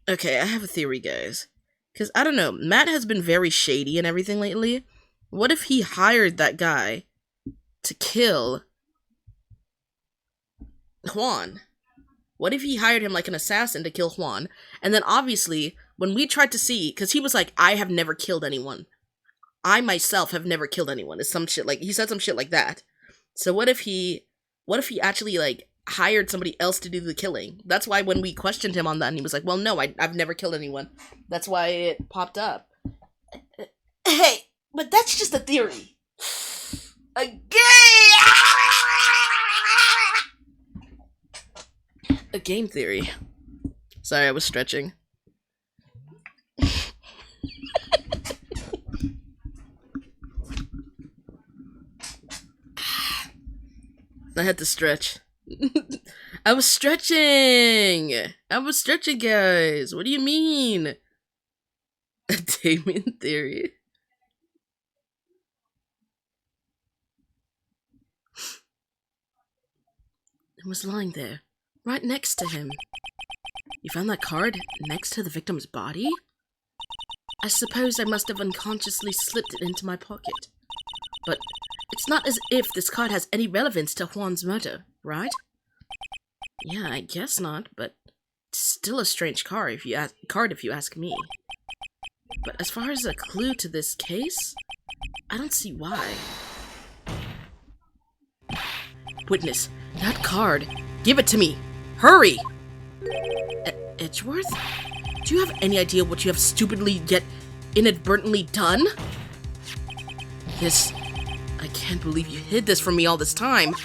Okay, I have a theory, guys. Because, I don't know, Matt has been very shady and everything lately. What if he hired that guy to kill Juan? What if he hired him like an assassin to kill Juan? And then obviously, when we tried to see, because he was like, I have never killed anyone. I myself have never killed anyone. It's some shit like, he said some shit like that. So what if he actually like hired somebody else to do the killing? That's why when we questioned him on that, and he was like, well, no, I've never killed anyone. That's why it popped up. Hey, but that's just a theory. A game theory. Sorry, I was stretching. I had to stretch. I was stretching! Guys. What do you mean? A Damien theory? It was lying there, right next to him. You found that card next to the victim's body? I suppose I must have unconsciously slipped it into my pocket. But it's not as if this card has any relevance to Juan's murder, right? Yeah, I guess not, but it's still a strange card if you ask me. But as far as a clue to this case, I don't see why. Witness, that card. Give it to me. Hurry! Edgeworth? Do you have any idea what you have stupidly yet inadvertently done? This... I can't believe you hid this from me all this time.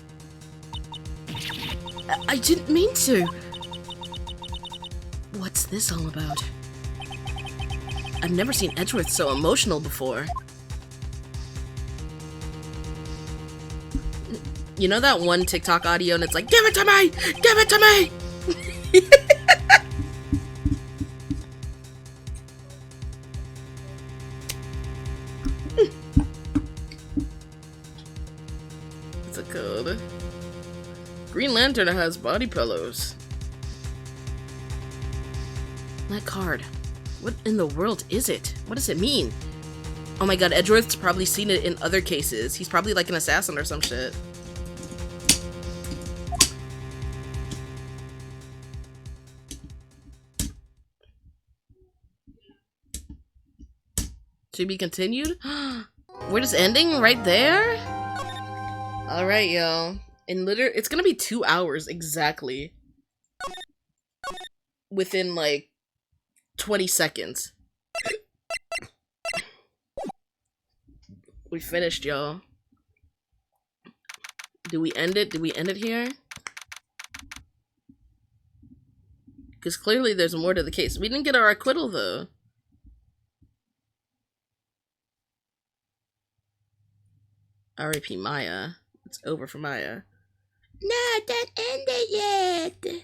I didn't mean to. What's this all about? I've never seen Edgeworth so emotional before. You know that one TikTok audio and it's like, give it to me! Give it to me! What's it called? Green Lantern has body pillows. That card. What in the world is it? What does it mean? Oh my god, Edgeworth's probably seen it in other cases. He's probably like an assassin or some shit. To be continued? We're just ending right there? Alright, y'all. It's gonna be 2 hours exactly. Within like 20 seconds. We finished, y'all. Do we end it? Do we end it here? Because clearly there's more to the case. We didn't get our acquittal, though. R.I.P. Maya. It's over for Maya. No, don't end it yet.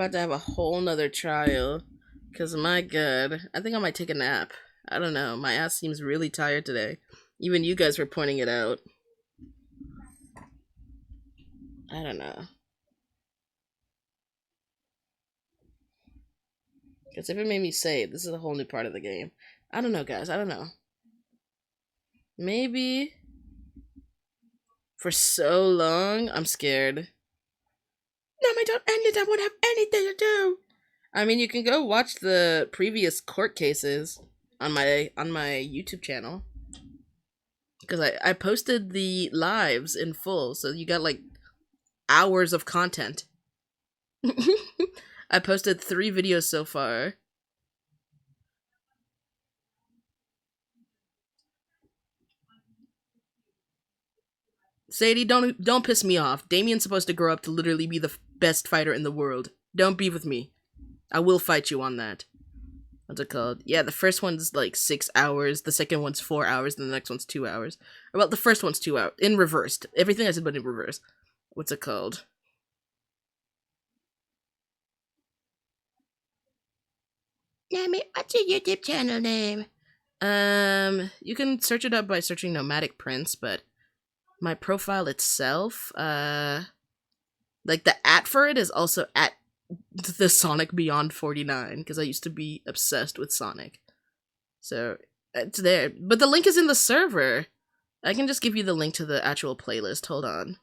about to have a whole nother trial. Because, my god, I think I might take a nap. I don't know. My ass seems really tired today. Even you guys were pointing it out. I don't know. Because if it made me save, this is a whole new part of the game. I don't know, guys. I don't know. Maybe for so long, I'm scared. No, I don't end it. I won't have anything to do. I mean, you can go watch the previous court cases on my YouTube channel. Because I posted the lives in full, so you got like hours of content. I posted 3 videos so far. Sadie, don't piss me off. Damien's supposed to grow up to literally be the best fighter in the world. Don't beef with me. I will fight you on that. What's it called? Yeah, the first one's like 6 hours, the second one's 4 hours, and the next one's 2 hours. Well, the first one's 2 hours. In reverse. Everything I said, but in reverse. What's it called? Nami, what's your YouTube channel name? You can search it up by searching Nomadic Prince, but my profile itself, like the @ for it is also at the Sonic Beyond 49, because I used to be obsessed with Sonic. So, it's there. But the link is in the server. I can just give you the link to the actual playlist. Hold on.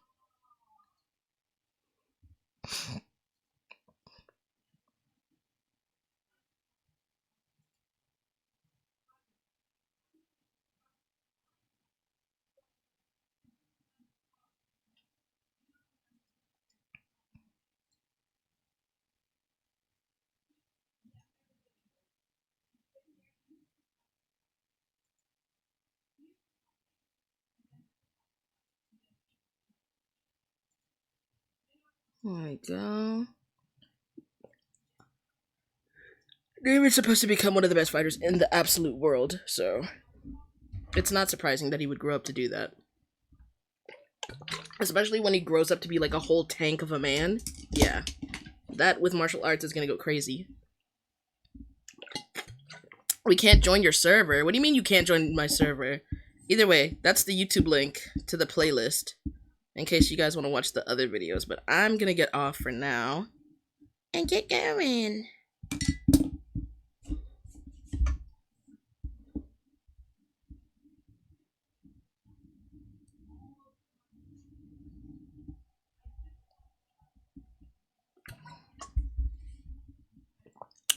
There we go. David's supposed to become one of the best fighters in the absolute world, so it's not surprising that he would grow up to do that. Especially when he grows up to be like a whole tank of a man. Yeah. That with martial arts is gonna go crazy. We can't join your server. What do you mean you can't join my server? Either way, that's the YouTube link to the playlist. In case you guys want to watch the other videos. But I'm gonna get off for now. And get going.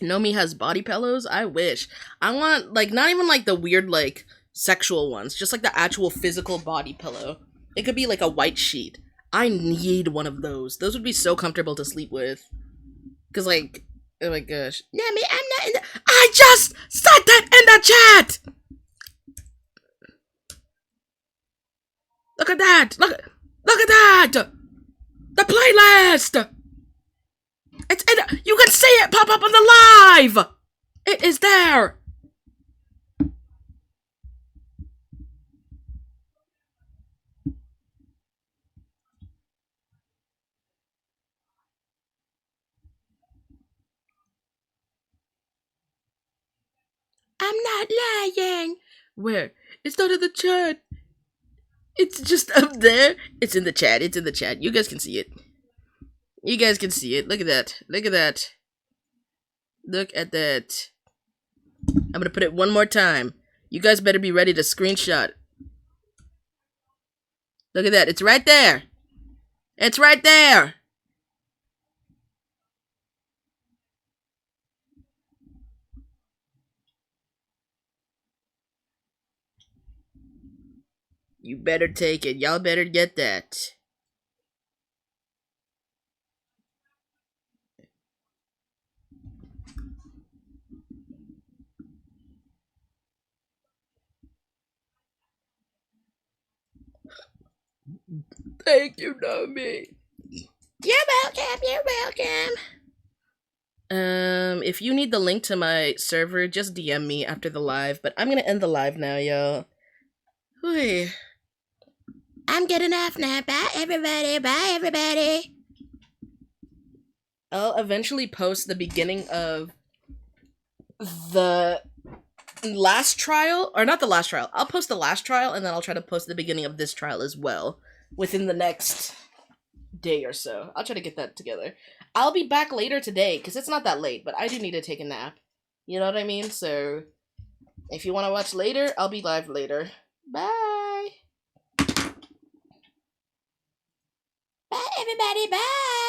Nomi has body pillows? I wish. I want, like, not even like the weird, like, sexual ones. Just like the actual physical body pillow. It could be like a white sheet. I need one of those. Those would be so comfortable to sleep with. Because, like, oh my gosh. Nami, I'm not in the... I just said that in the chat! Look at that! Look at that! The playlist! It's in, you can see it pop up on the live! It is there! I'm not lying. Where? It's not in the chat. It's just up there. It's in the chat. It's in the chat. You guys can see it. You guys can see it. Look at that. Look at that. Look at that. I'm gonna put it one more time. You guys better be ready to screenshot. Look at that. It's right there. It's right there. You better take it. Y'all better get that. Thank you, Nomi. You're welcome. You're welcome. If you need the link to my server, just DM me after the live. But I'm gonna end the live now, y'all. I'm getting off now. Bye, everybody. Bye, everybody. I'll eventually post the beginning of the last trial, or not the last trial. I'll post the last trial, and then I'll try to post the beginning of this trial as well within the next day or so. I'll try to get that together. I'll be back later today because it's not that late, but I do need to take a nap. You know what I mean? So if you want to watch later, I'll be live later. Bye. Bye, everybody. Bye.